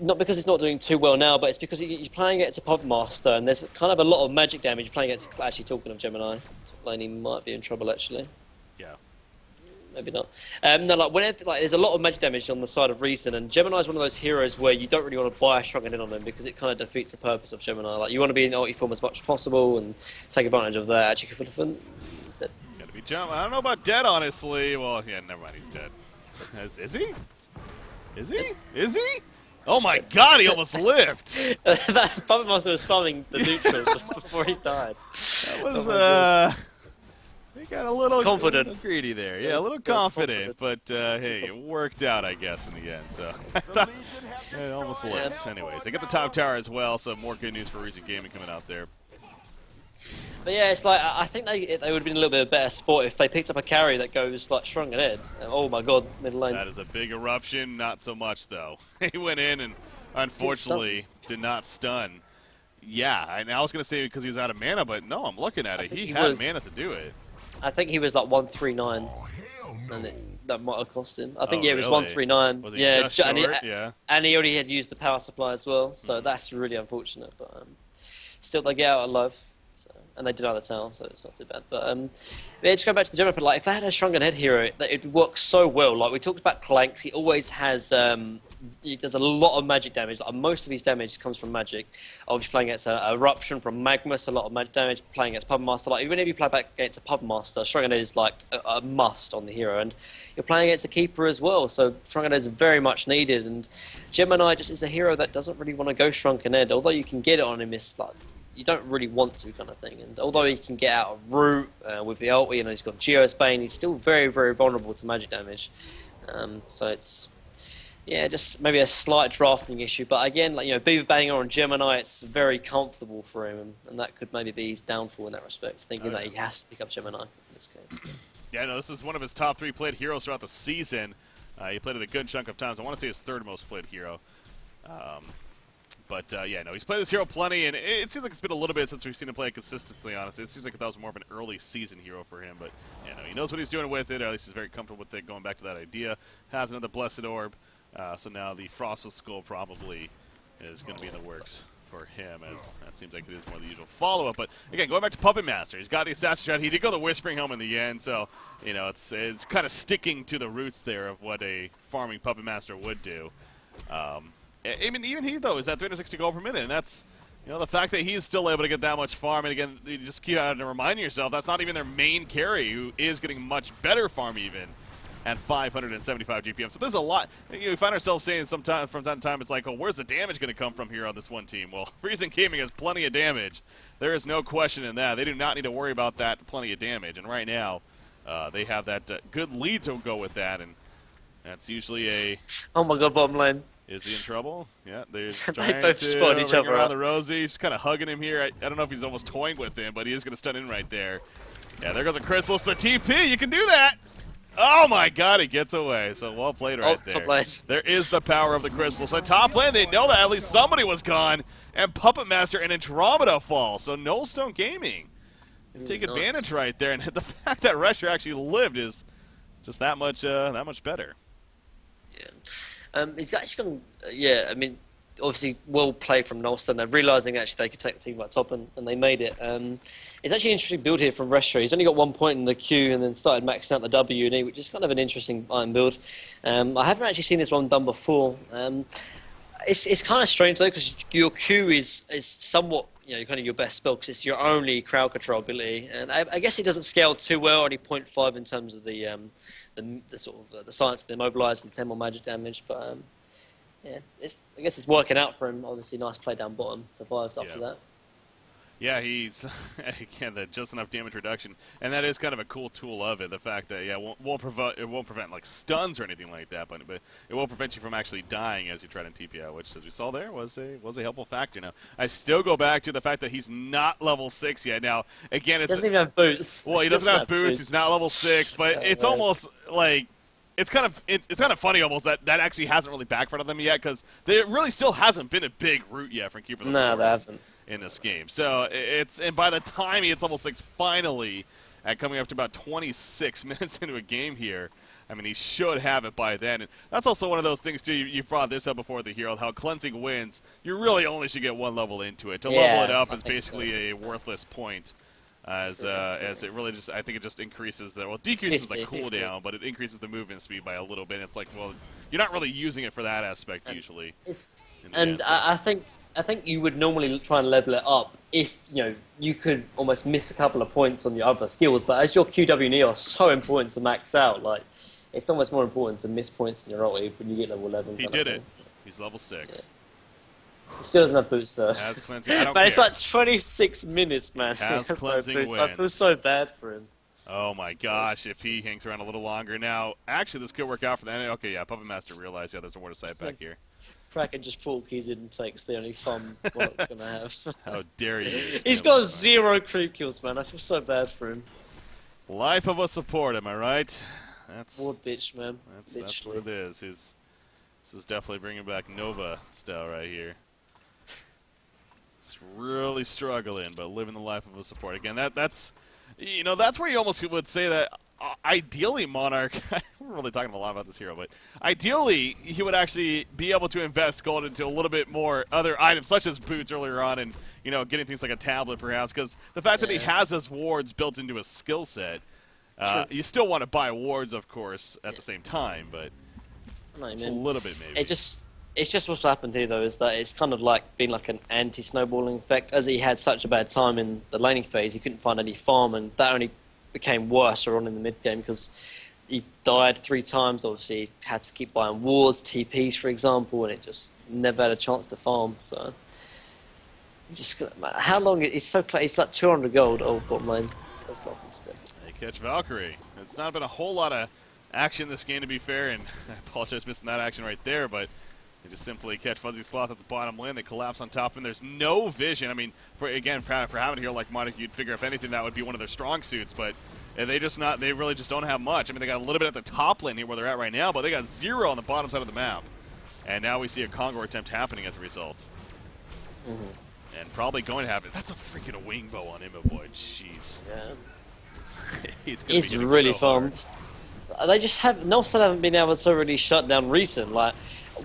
it's not doing too well now, but it's because you're playing it as a Puppet Master, and there's kind of a lot of magic damage. You're playing it. Actually, talking of Gemini, top lane he might be in trouble actually. Yeah. Maybe not. No, like there's a lot of magic damage on the side of Reason, and Gemini is one of those heroes where you don't really want to buy a Shrunken in on them because it kind of defeats the purpose of Gemini. Like you want to be in ulti form as much as possible and take advantage of that. Actually, instead. Gotta be jump. I don't know about dead, honestly. Well, yeah, never mind. He's dead. Is he? Is he? Is he? Oh my God! He almost lived. That Puppet Master was farming the neutrals before he died. That was He got a little confident, greedy there. Yeah, a little confident, but hey, it worked out, I guess, in the end. So it almost lived. Anyways, they get the top tower as well, so more good news for Reason Gaming coming out there. But yeah, it's like I think they would have been a little bit of a better sport if they picked up a carry that goes like Shrunken Head. Oh my God, middle lane. That is a big eruption. Not so much though. He went in and unfortunately did not stun. Yeah, and I was gonna say because he was out of mana, but no, I'm looking at it. He had mana to do it. I think he was like 139, and that might have cost him. I think it was really? 139. Was he just short? And he already had used the power supply as well, so that's really unfortunate. But still, they get out alive, and they deny the tower, so it's not too bad. But yeah, just go back to the general. But like, if they had a Shrunken Head hero, it would work so well. Like we talked about Clanks, he always has. He does a lot of magic damage. Like, most of his damage comes from magic. Obviously, playing against a Eruption from Magnus, a lot of magic damage. Playing against Puppet Master, like even if you play back against a Puppet Master, Shrunken Head is like a must on the hero. And you're playing against a Keeper as well, so Shrunken Head is very much needed. And Gemini just is a hero that doesn't really want to go Shrunken Head, although you can get it on him. It's like you don't really want to, kind of thing. And although he can get out of root with the ulti, he's got Geosbane, he's still very, very vulnerable to magic damage. So it's. Yeah, just maybe a slight drafting issue, but again, like Beaver Banger on Gemini, it's very comfortable for him, and that could maybe be his downfall in that respect, thinking that he has to pick up Gemini in this case. Yeah, no, this is one of his top 3 played heroes throughout the season. He played it a good chunk of times. I want to say his 3rd most played hero. But yeah, no, he's played this hero plenty, and it seems like it's been a little bit since we've seen him play it consistently, honestly. It seems like that was more of an early season hero for him, but yeah, no, he knows what he's doing with it, or at least he's very comfortable with it, going back to that idea. Has another Blessed Orb. So now the Frosted Skull probably is going to be in the works for him, as that seems like it is more the usual follow-up. But again, going back to Puppet Master, he's got the Assassin Strat. He did go the Whispering Helm in the end, so it's kind of sticking to the roots there of what a farming Puppet Master would do. I mean, even he though is at 360 gold per minute, and that's the fact that he's still able to get that much farm. And again, you just keep having to remind yourself that's not even their main carry, who is getting much better farm even. At 575 GPM. So there's a lot. We find ourselves saying from time to time, it's like, oh, where's the damage going to come from here on this one team? Well, Reason Gaming has plenty of damage. There is no question in that. They do not need to worry about that plenty of damage. And right now, they have that good lead to go with that. And that's usually a... Oh my God, bottom lane. Is he in trouble? Yeah, they're they both spot each other around the Rosie. He's kind of hugging him here. I don't know if he's almost toying with him, but he is going to stun in right there. Yeah, there goes a Chrysalis, the TP. You can do that. Oh my God, he gets away. So well played right there. Top lane. There is the power of the crystals. On top lane, they know that at least somebody was gone. And Puppet Master and Andromeda fall. So Nullstone Gaming take advantage right there. And the fact that Resher actually lived is just that much better. Yeah. He's actually gone. Yeah, I mean, obviously well played from Nullstone. They're realising actually they could take the team by top, and they made it. It's actually an interesting build here from Restro. He's only got 1 point in the Q and then started maxing out the W and E, which is kind of an interesting iron build. I haven't actually seen this one done before. It's kind of strange though, because your Q is somewhat, kind of your best spell, because it's your only crowd control ability, and I guess it doesn't scale too well. Only 0.5 in terms of the sort of the science of the immobilized and 10 more magic damage, but yeah, I guess it's working out for him. Obviously, nice play down bottom, survives after that. Yeah, he's again just enough damage reduction, and that is kind of a cool tool of it. The fact that it won't prevent like stuns or anything like that, but it will prevent you from actually dying as you try to TP out, which, as we saw there, was a helpful factor. Now, I still go back to the fact that he's not level 6 yet. Now, again, he doesn't even have boots. Well, he doesn't have boots. He's not level 6, but it's almost like. It's kind of funny almost that actually hasn't really backfired on them yet, because there really still hasn't been a big root yet from Keeper of the Forest. No, there hasn't. In this game. So and by the time he hits level 6 finally, at coming up to about 26 minutes into a game here, I mean, he should have it by then. And that's also one of those things, too, you brought this up before with the hero, how cleansing wins, you really only should get 1 level into it. To level it up is basically a worthless point, as it really just, I think it just increases decreases the cooldown, but it increases the movement speed by a little bit. It's like, well, you're not really using it for that aspect usually. I think you would normally try and level it up if you could almost miss a couple of points on your other skills, but as your QW and E are so important to max out, like it's almost more important to miss points in your ulti when you get level 11. He did it. He's level 6. Yeah. He still doesn't have boots though. Has cleansing. I don't but care. it's like 26 minutes, man. Has cleansing no boots. wins. I feel so bad for him. Oh my gosh, if he hangs around a little longer. Now, actually, this could work out for the end. Okay, yeah, Puppet Master realized, there's a water sight back here. Kraken just full keys in and takes the only fun Warlock's going to have. How dare you. He's got 0 creep kills, man. I feel so bad for him. Life of a support, am I right? War bitch, man. That's what it is. This is definitely bringing back Nova style right here. It's really struggling, but living the life of a support. Again, that's where you almost would say that ideally Monarch, we're really talking a lot about this hero, but ideally he would actually be able to invest gold into a little bit more other items, such as boots earlier on, and getting things like a tablet perhaps, because the fact that he has his wards built into his skill set, you still want to buy wards, of course, at the same time, but a little bit maybe. It's just what's happened here, though, is that it's kind of like been like an anti-snowballing effect. As he had such a bad time in the laning phase, he couldn't find any farm, and that only became worse on in the mid game because he died 3 times. Obviously, he had to keep buying wards, TPs, for example, and it just never had a chance to farm. So, how long? He's so close. He's like 200 gold. Oh, bottom lane. That's not good stuff. They catch Valkyrie. It's not been a whole lot of action in this game, to be fair, and I apologize for missing that action right there, but they just simply catch Fuzzy Sloth at the bottom lane. They collapse on top, and there's no vision. I mean, for having a hero like Monarch, you'd figure if anything that would be one of their strong suits, but they really just don't have much. I mean, they got a little bit at the top lane here where they're at right now, but they got 0 on the bottom side of the map. And now we see a Congo attempt happening as a result. And probably going to happen. That's a freaking wing bow on him, boy. Jeez. Yeah. He's really so farmed. They just Nullstone haven't been able to really shut down Reason. Like,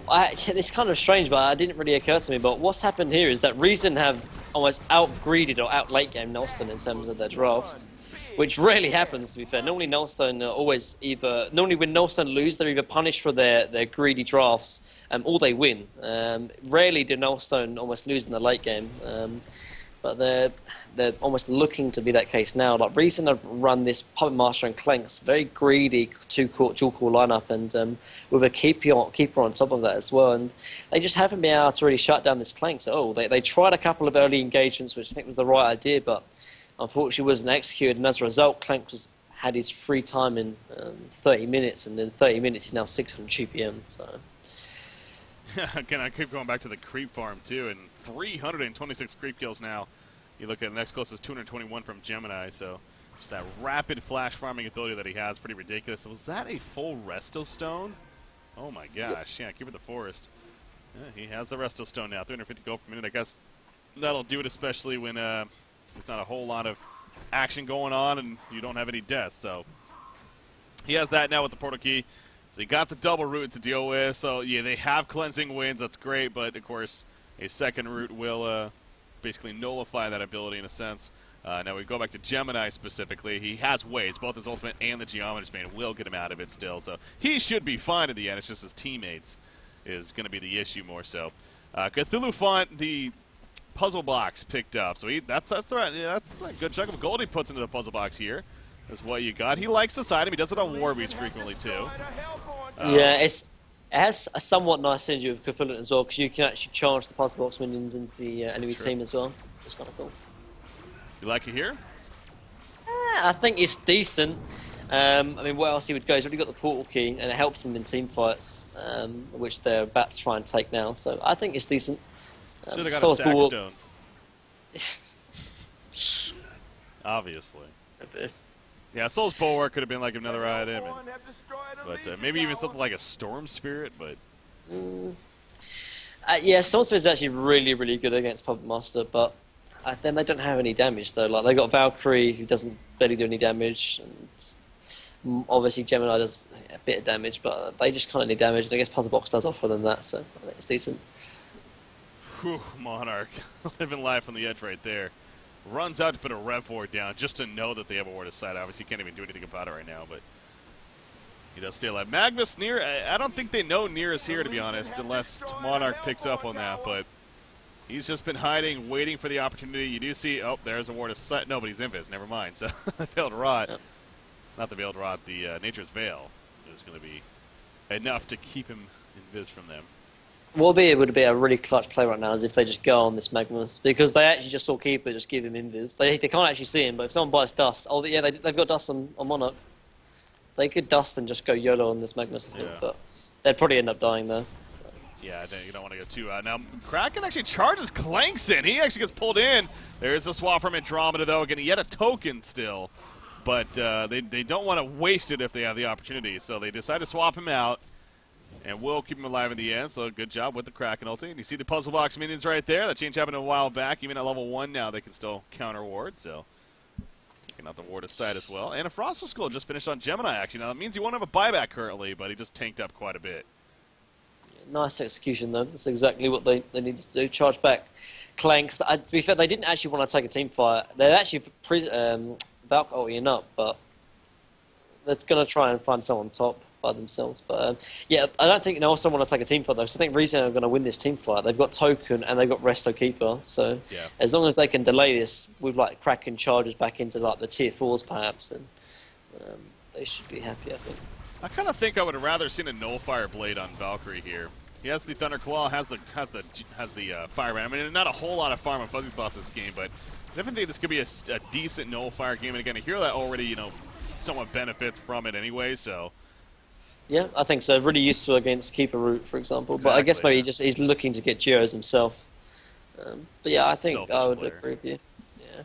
it's kind of strange, but it didn't really occur to me. But what's happened here is that Reason have almost out-greeded or out-late game Nullstone in terms of their draft, which rarely happens, to be fair. Normally Nullstone are always normally when Nullstone lose, they're either punished for their greedy drafts or they win. Rarely do Nullstone almost lose in the late game. But they're almost looking to be that case now. Like Reason have run this Puppet Master and Clanks, very greedy dual core lineup, and with a keeper on top of that as well. And they just haven't been able to really shut down this Clanks at all. They tried a couple of early engagements, which I think was the right idea, but unfortunately wasn't executed. And as a result, Clanks had his free time in 30 minutes, and in 30 minutes he's now 600 GPM. So. Again, I keep going back to the creep farm, too, and 326 creep kills now. You look at the next closest, 221 from Gemini, so just that rapid flash farming ability that he has, pretty ridiculous. Was that a full Resto Stone? Oh my gosh, yeah, Keeper of the Forest. Yeah, he has the Resto Stone now, 350 gold per minute. I guess that'll do it, especially when there's not a whole lot of action going on and you don't have any deaths, so he has that now with the portal key. So you got the double root to deal with. So yeah, they have cleansing winds. That's great, but of course, a second root will basically nullify that ability in a sense. Now we go back to Gemini specifically. He has ways. Both his ultimate and the Geometer's Bane will get him out of it still. So he should be fine in the end. It's just his teammates is going to be the issue more so. Cthulhu Font, the puzzle box picked up. So that's right. Yeah, that's a good chunk of gold he puts into the puzzle box here. That's what you got. He likes this item. He does it on War Beast frequently too. Yeah, it has a somewhat nice synergy with Cthulhu as well, because you can actually charge the puzzle box minions into the enemy team as well. It's kind of cool. You like it here? I think it's decent. I mean, where else he would go? He's already got the portal key, and it helps him in team fights, which they're about to try and take now. So I think it's decent. Should have got a Sackstone. Obviously. Yeah, Soul's Bulwark could have been like another item, but maybe even something like a Storm Spirit. But yeah, Storm Spirit is actually really, really good against Puppet Master, but then they don't have any damage though. Like they got Valkyrie, who doesn't barely do any damage, and obviously Gemini does a bit of damage, but they just kind of need damage. And I guess Puzzle Box does offer them that, so I think it's decent. Whew, Monarch living life on the edge right there. Runs out to put a Rev Ward down just to know that they have a Ward of Sight. Obviously, he can't even do anything about it right now, but he does stay alive. Magnus Nier, I don't think they know Nier is here, to be honest, unless Monarch picks up on that, but he's just been hiding, waiting for the opportunity. You do see, oh, there's a Ward of Sight. No, but he's Invis, never mind. So, the Veiled Rot, not the Veiled Rot, the Nature's Veil is going to be enough to keep him Invis from them. What would be a really clutch play right now is if they just go on this Magnus, because they actually just saw Keeper just give him Invis. They can't actually see him, but if someone buys Dust, oh yeah, they've got Dust on Monarch. They could Dust and just go YOLO on this Magnus, I think, but they'd probably end up dying though. So. Yeah, you don't want to go too out. Now, Kraken actually charges Clanks in. He actually gets pulled in. There's a swap from Andromeda, though, getting yet a token still. But they don't want to waste it if they have the opportunity, so they decide to swap him out. And we'll keep him alive in the end, so good job with the Kraken ulti. And you see the Puzzle Box minions right there. That change happened a while back. Even at level 1 now, they can still counter ward, so taking out the Ward of Sight as well. And a Frostal Skull just finished on Gemini, actually. Now, that means he won't have a buyback currently, but he just tanked up quite a bit. Nice execution, though. That's exactly what they needed to do. Charge back Clanks. To be fair, they didn't actually want to take a team fight. They're actually Valk ulting up, but they're going to try and find someone top by themselves. But yeah, I don't think they also want to take a team fight, though, because I think Reason are going to win this team fight. They've got Token and they've got Resto Keeper, so as long as they can delay this with like Kraken charges back into like the tier 4s perhaps, then they should be happy, I think. I kind of think I would have rather seen a Nullfire Blade on Valkyrie here. He has the Thunderclaw, has the Fire Brand. I mean, not a whole lot of farm on Fuzzy Sloth this game, but I definitely think this could be a decent Nullfire game. And again, a hero that already, somewhat benefits from it anyway, so. Yeah, I think so. Really useful against Keeper Root, for example. Exactly, but I guess maybe he's looking to get Geos himself. But yeah, I think I would agree with you. Yeah.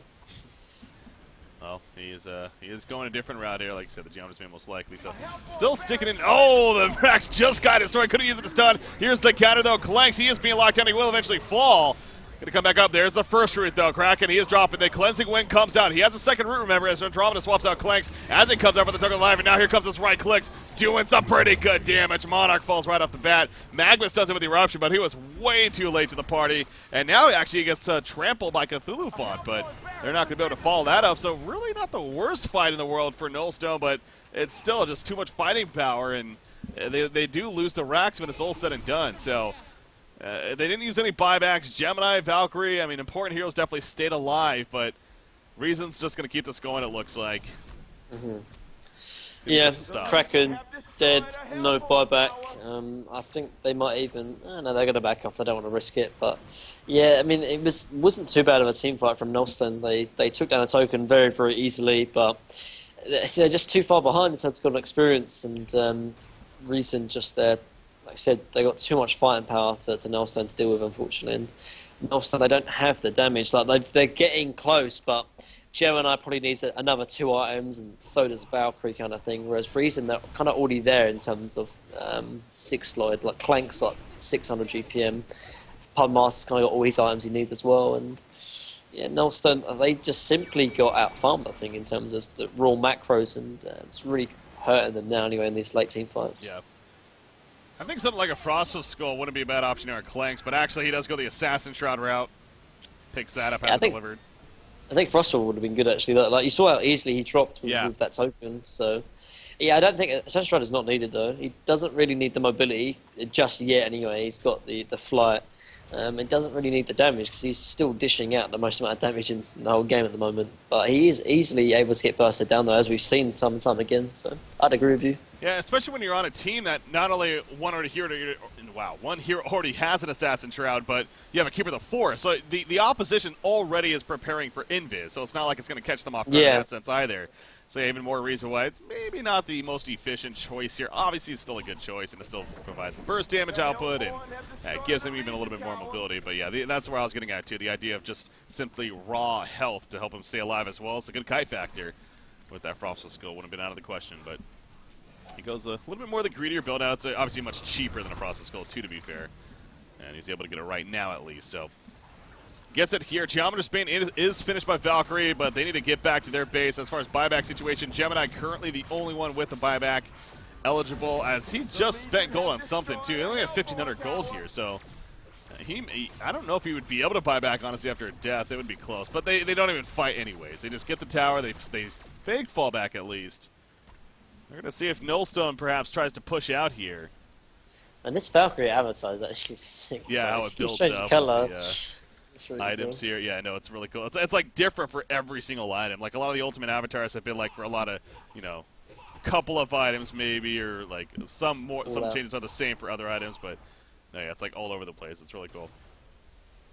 Well, he is going a different route here. Like I said, the Geometer's Bane most likely. So still sticking in. Oh, the Max just got destroyed. Couldn't use it to stun. Here's the counter, though. Clanks, he is being locked down. He will eventually fall. Gonna come back up. There's the first root, though. Kraken, he is dropping. The Cleansing Wind comes out. He has a second root, remember, as Andromeda swaps out Clanks as it comes out for the token alive. And now here comes this right clicks, doing some pretty good damage. Monarch falls right off the bat. Magnus does it with the Eruption, but he was way too late to the party. And now he actually gets trampled by Cthulhu Font, but they're not going to be able to follow that up. So really not the worst fight in the world for Nullstone, but it's still just too much fighting power. And they do lose the racks when it's all said and done. So they didn't use any buybacks. Gemini, Valkyrie, I mean, important heroes definitely stayed alive, but Reason's just going to keep this going, it looks like. Yeah, Kraken dead, no buyback. I think they might even... no, they're going to back off. They don't want to risk it. But yeah, I mean, it wasn't too bad of a team fight from Nullstone. They took down a token very, very easily, but they're just too far behind in terms of experience, and Reason just there. Like I said, they got too much fighting power to Nullstone to deal with, unfortunately. And Nullstone, they don't have the damage. Like they're getting close, but Gemini probably needs another 2 items, and so does Valkyrie, kind of thing. Whereas Reason, they're kind of already there in terms of 6 Lloyd. Like Clank's like 600 GPM. Pub Master's kind of got all his items he needs as well. And yeah, Nullstone, they just simply got out farmed, I think, in terms of the raw macros, and it's really hurting them now anyway in these late team fights. Yeah. I think something like a Frostwolf Skull wouldn't be a bad option here on Clanks, but actually he does go the Assassin Shroud route. Picks that up and delivered. I think Frostwolf would have been good, actually. Like, you saw how easily he dropped with that token, so... Yeah, I don't think... Assassin Shroud is not needed, though. He doesn't really need the mobility just yet, anyway. He's got the flight. It doesn't really need the damage, because he's still dishing out the most amount of damage in the whole game at the moment. But he is easily able to get bursted down, though, as we've seen time and time again, so I'd agree with you. Yeah, especially when you're on a team that not only one hero already has an Assassin Shroud, but you have a Keeper of the Forest. So the opposition already is preparing for Invis, so it's not like it's going to catch them off guard in that sense either. So even more reason why it's maybe not the most efficient choice here. Obviously, it's still a good choice, and it still provides burst damage output, and it gives him even a little bit more mobility. But yeah, that's where I was getting at, too. The idea of just simply raw health to help him stay alive as well. It's a good kite factor with that Frostwolf skill. Wouldn't have been out of the question, but he goes a little bit more the greedier build out. It's obviously much cheaper than a Frostwolf skull, too, to be fair. And he's able to get it right now, at least. So gets it here. Geometer Spain is finished by Valkyrie, but they need to get back to their base. As far as buyback situation, Gemini currently the only one with the buyback eligible, as he just spent gold on something, too. He only have 1,500 gold here, so I don't know if he would be able to buy back, honestly, after a death. It would be close. But they don't even fight anyways. They just get the tower. They fake fallback, at least. We're going to see if Nullstone perhaps tries to push out here. And this Valkyrie avatar is actually sick. Yeah, how it builds up. Color. Really items cool. Here. Yeah, I know, it's really cool. It's like different for every single item. Like a lot of the Ultimate avatars have been like for a lot of, couple of items maybe, or like some changes are the same for other items, but no, yeah, it's like all over the place. It's really cool.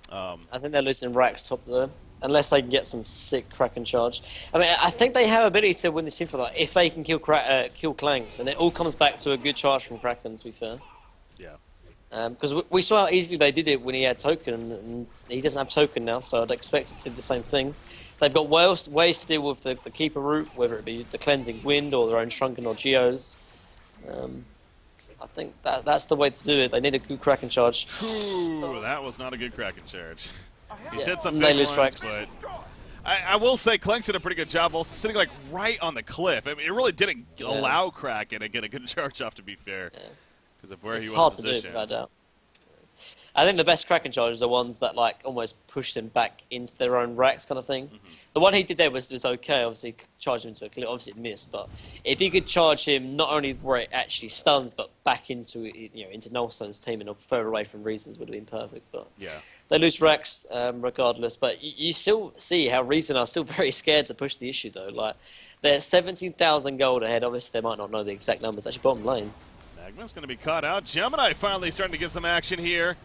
I think they're losing Rax top though, unless they can get some sick Kraken charge. I mean, I think they have ability to win this team for that if they can kill Clanks, and it all comes back to a good charge from Kraken, to be fair. Yeah. Because we saw how easily they did it when he had token, and he doesn't have token now, so I'd expect it to do the same thing. They've got ways to deal with the Keeper route, whether it be the Cleansing Wind or their own Shrunken or Geos. I think that's the way to do it. They need a good Kraken charge. Ooh, that was not a good Kraken charge. He's hit some big ones, but I will say Clanks did a pretty good job also sitting like right on the cliff. I mean, it really didn't allow Kraken to get a good charge off, to be fair. Yeah. Of where he was hard positioned. To do, without doubt. I think the best Kraken charges are ones that like almost push them back into their own racks, kind of thing. Mm-hmm. The one he did there was okay. Obviously, charged him into a cliff. Obviously, it missed, but if he could charge him not only where it actually stuns, but back into into Nullstone's team and further away from Reasons, would have been perfect. But yeah, they lose racks regardless. But you still see how Reason are still very scared to push the issue though. Like they're 17,000 gold ahead. Obviously, they might not know the exact numbers. Actually, bottom lane. Magma's going to be caught out. Gemini finally starting to get some action here.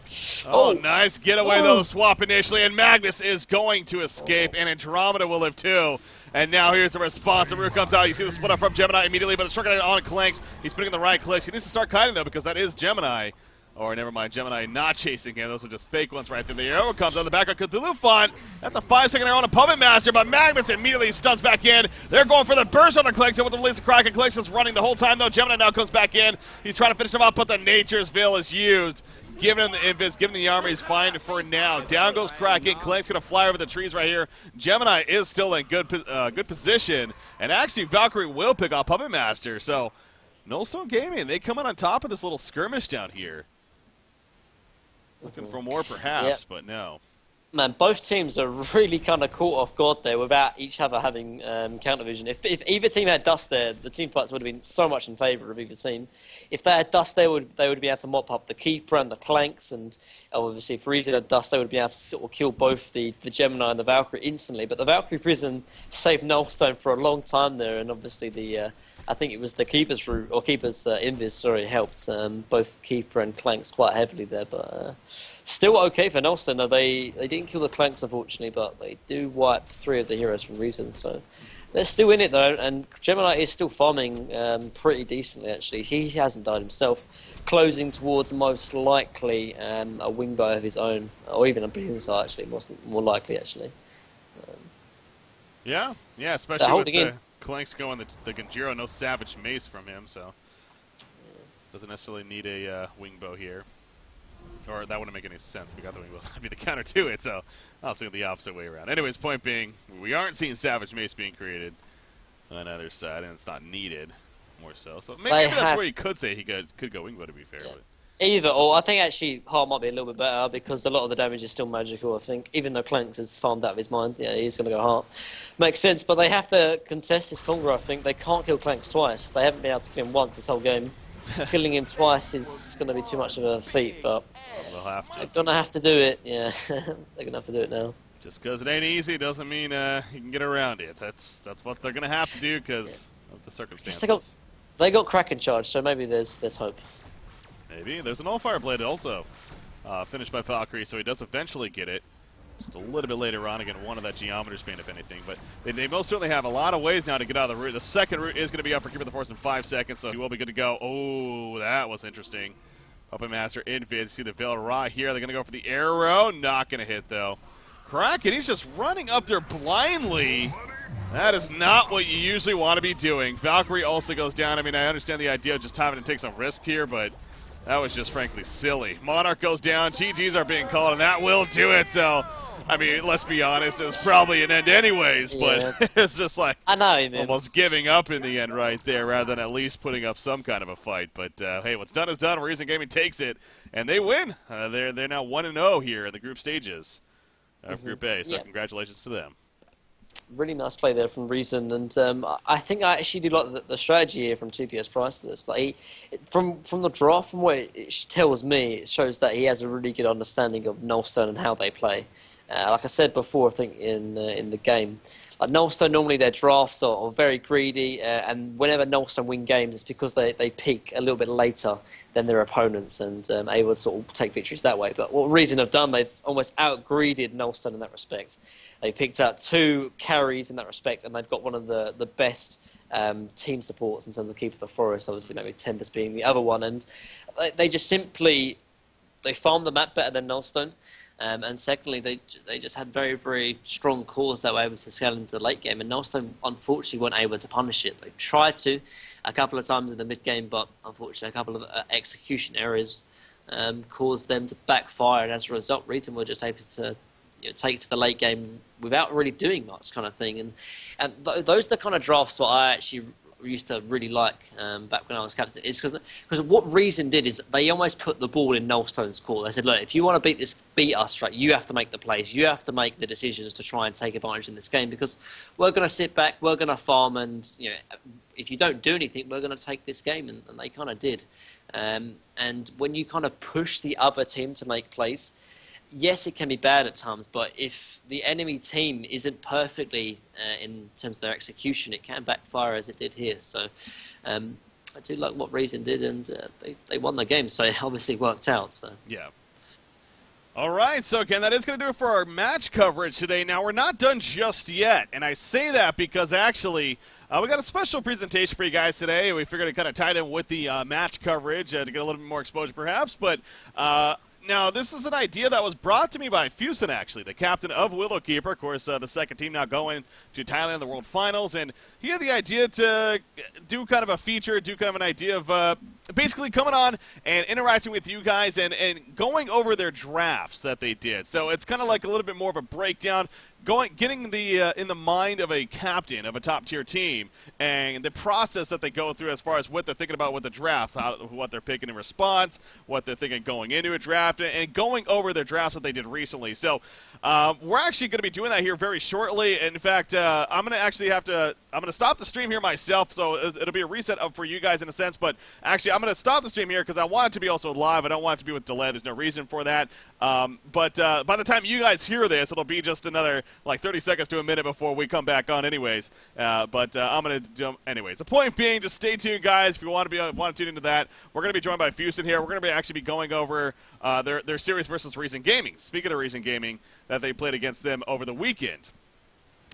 Oh, nice getaway, though, the swap initially. And Magnus is going to escape, and Andromeda will live, too. And now here's the response. The rear comes out. You see the split up from Gemini immediately, but it's struck on Clanks. He's putting in the right clicks. He needs to start kiting, though, because that is Gemini. Or never mind, Gemini not chasing him. Those are just fake ones right through the arrow. Comes on the back of Cthulhu Font. That's a 5-second arrow on a Puppet Master, but Magnus immediately stuns back in. They're going for the burst on the Clanks, and with the release of Kraken, Clanks is running the whole time, though. Gemini now comes back in. He's trying to finish him up, but the Nature's Veil is used. Giving him the invis, giving the armor, he's fine for now. Down goes Kraken. Clanks going to fly over the trees right here. Gemini is still in good position, and actually Valkyrie will pick off Puppet Master. So, Nullstone Gaming, they come in on top of this little skirmish down here. Looking for more, perhaps, but no. Man, both teams are really kind of caught off guard there without each other having counter vision. If either team had Dust there, the team fights would have been so much in favour of either team. If they had Dust there, they would be able to mop up the Keeper and the Clanks, and obviously if Reason had Dust, they would be able to sort of kill both the Gemini and the Valkyrie instantly. But the Valkyrie Prison saved Nullstone for a long time there, and obviously the I think it was the Keeper's route, or Keeper's Invis, sorry, helped both Keeper and Clanks quite heavily there, but still okay for Nullstone, though. They didn't kill the Clanks, unfortunately, but they do wipe 3 of the heroes from Reason, so they're still in it, though, and Gemini is still farming pretty decently, actually. He hasn't died himself, closing towards most likely a wingbow of his own, or even a Boomstar, actually, more likely, actually. Yeah, especially with the Clanks going the Ganjiro, no Savage Mace from him, so doesn't necessarily need a wingbow here. Or that wouldn't make any sense if we got the wingbow. That'd be the counter to it, so I'll say the opposite way around. Anyways, point being, we aren't seeing Savage Mace being created on either side, and it's not needed, more so. So maybe that's where you could say he could go wingbow, to be fair. Yeah. Either or. I think actually Heart might be a little bit better because a lot of the damage is still magical, I think. Even though Clank has farmed out of his mind, yeah, he's going to go Heart. Makes sense, but they have to contest this Conqueror, I think. They can't kill Clanks twice. They haven't been able to kill him once this whole game. Killing him twice is going to be too much of a feat, but They'll have to. they're going to have to do it, yeah. They're going to have to do it now. Just because it ain't easy doesn't mean you can get around it. That's what they're going to have to do because of the circumstances. They got Kraken charge, so maybe there's hope. Maybe. There's an All-Fire Blade also finished by Valkyrie, so he does eventually get it. Just a little bit later on, again, one of that Geometer Span, if anything. But they most certainly have a lot of ways now to get out of the route. The second route is going to be up for Keeper of the Force in 5 seconds, so he will be good to go. Oh, that was interesting. Puppet Master invis. See the Veil Ra here. They're going to go for the arrow. Not going to hit, though. Kraken, he's just running up there blindly. That is not what you usually want to be doing. Valkyrie also goes down. I mean, I understand the idea of just having to take some risk here, but that was just frankly silly. Monarch goes down. GGs are being called, and that will do it. So, I mean, let's be honest. It was probably an end anyways, but Yeah. it's just like I know, man. almost giving up in the end right there rather than at least putting up some kind of a fight. But, hey, what's done is done. Reason Gaming takes it, and they win. They're now 1-0 here in the group stages of Group A, so congratulations to them. Really nice play there from Reason, and I think I actually do like the strategy here from TPS Priceless. Like from the draft, from what it tells me, it shows that he has a really good understanding of Nullstone and how they play. Like I said before, I think in the game, like Nullstone normally their drafts are very greedy, and whenever Nullstone win games, it's because they peak a little bit later than their opponents and able to sort of take victories that way. But what Reason have done, they've almost out-greeded Nullstone in that respect. They picked up 2 carries in that respect, and they've got one of the best team supports in terms of Keeper of the Forest, obviously maybe Tempest being the other one. And they just simply, they farmed the map better than Nullstone. And secondly, they just had very, very strong cores that were able to scale into the late game, and Nullstone unfortunately weren't able to punish it. They tried to a couple of times in the mid game, but unfortunately a couple of execution errors caused them to backfire, and as a result, Reason were just able to take to the late game without really doing much, kind of thing. And those are the kind of drafts what I actually used to really like back when I was captain. Is because what Reason did is they almost put the ball in Nullstone's court. They said, look, if you want to beat us, right, you have to make the plays, you have to make the decisions to try and take advantage in this game, because we're going to sit back, we're going to farm, and if you don't do anything, we're going to take this game, and they kind of did. And when you kind of push the other team to make plays, yes, it can be bad at times, but if the enemy team isn't perfectly in terms of their execution, it can backfire as it did here. So I do like what Reason did, and they won the game, so it obviously worked out. So yeah. All right, so again, that is going to do it for our match coverage today. Now, we're not done just yet, and I say that because actually we got a special presentation for you guys today. We figured to kind of tie it in with the match coverage to get a little bit more exposure perhaps, but now, this is an idea that was brought to me by Fusen, actually, the captain of Willowkeeper. Of course, the second team now going to Thailand in the World Finals. And he had the idea to do kind of a feature, do kind of an idea of basically coming on and interacting with you guys and going over their drafts that they did. So it's kind of like a little bit more of a breakdown, getting the in the mind of a captain of a top-tier team and the process that they go through as far as what they're thinking about with the draft, what they're picking in response, what they're thinking going into a draft, and going over their drafts that they did recently. So we're actually going to be doing that here very shortly. In fact, I'm going to stop the stream here myself, so it'll be a reset up for you guys in a sense. But actually, I'm going to stop the stream here because I want it to be also live. I don't want it to be with delay. There's no reason for that. But by the time you guys hear this, it'll be just another like 30 seconds to a minute before we come back on anyways. But I'm going to jump anyways. The point being, just stay tuned, guys. If you want to tune into that, we're going to be joined by Fusen here. We're going to actually be going over their series versus Reason Gaming. Speaking of Reason Gaming, that they played against them over the weekend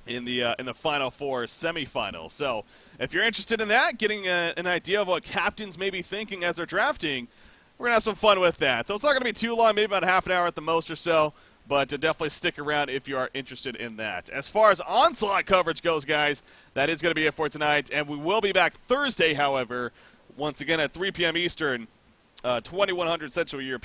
in the Final Four semifinal. So if you're interested in that, getting an idea of what captains may be thinking as they're drafting, we're going to have some fun with that. So it's not going to be too long, maybe about half an hour at the most or so, but definitely stick around if you are interested in that. As far as Onslaught coverage goes, guys, that is going to be it for tonight, and we will be back Thursday, however, once again at 3 p.m. Eastern, 2100 Central European.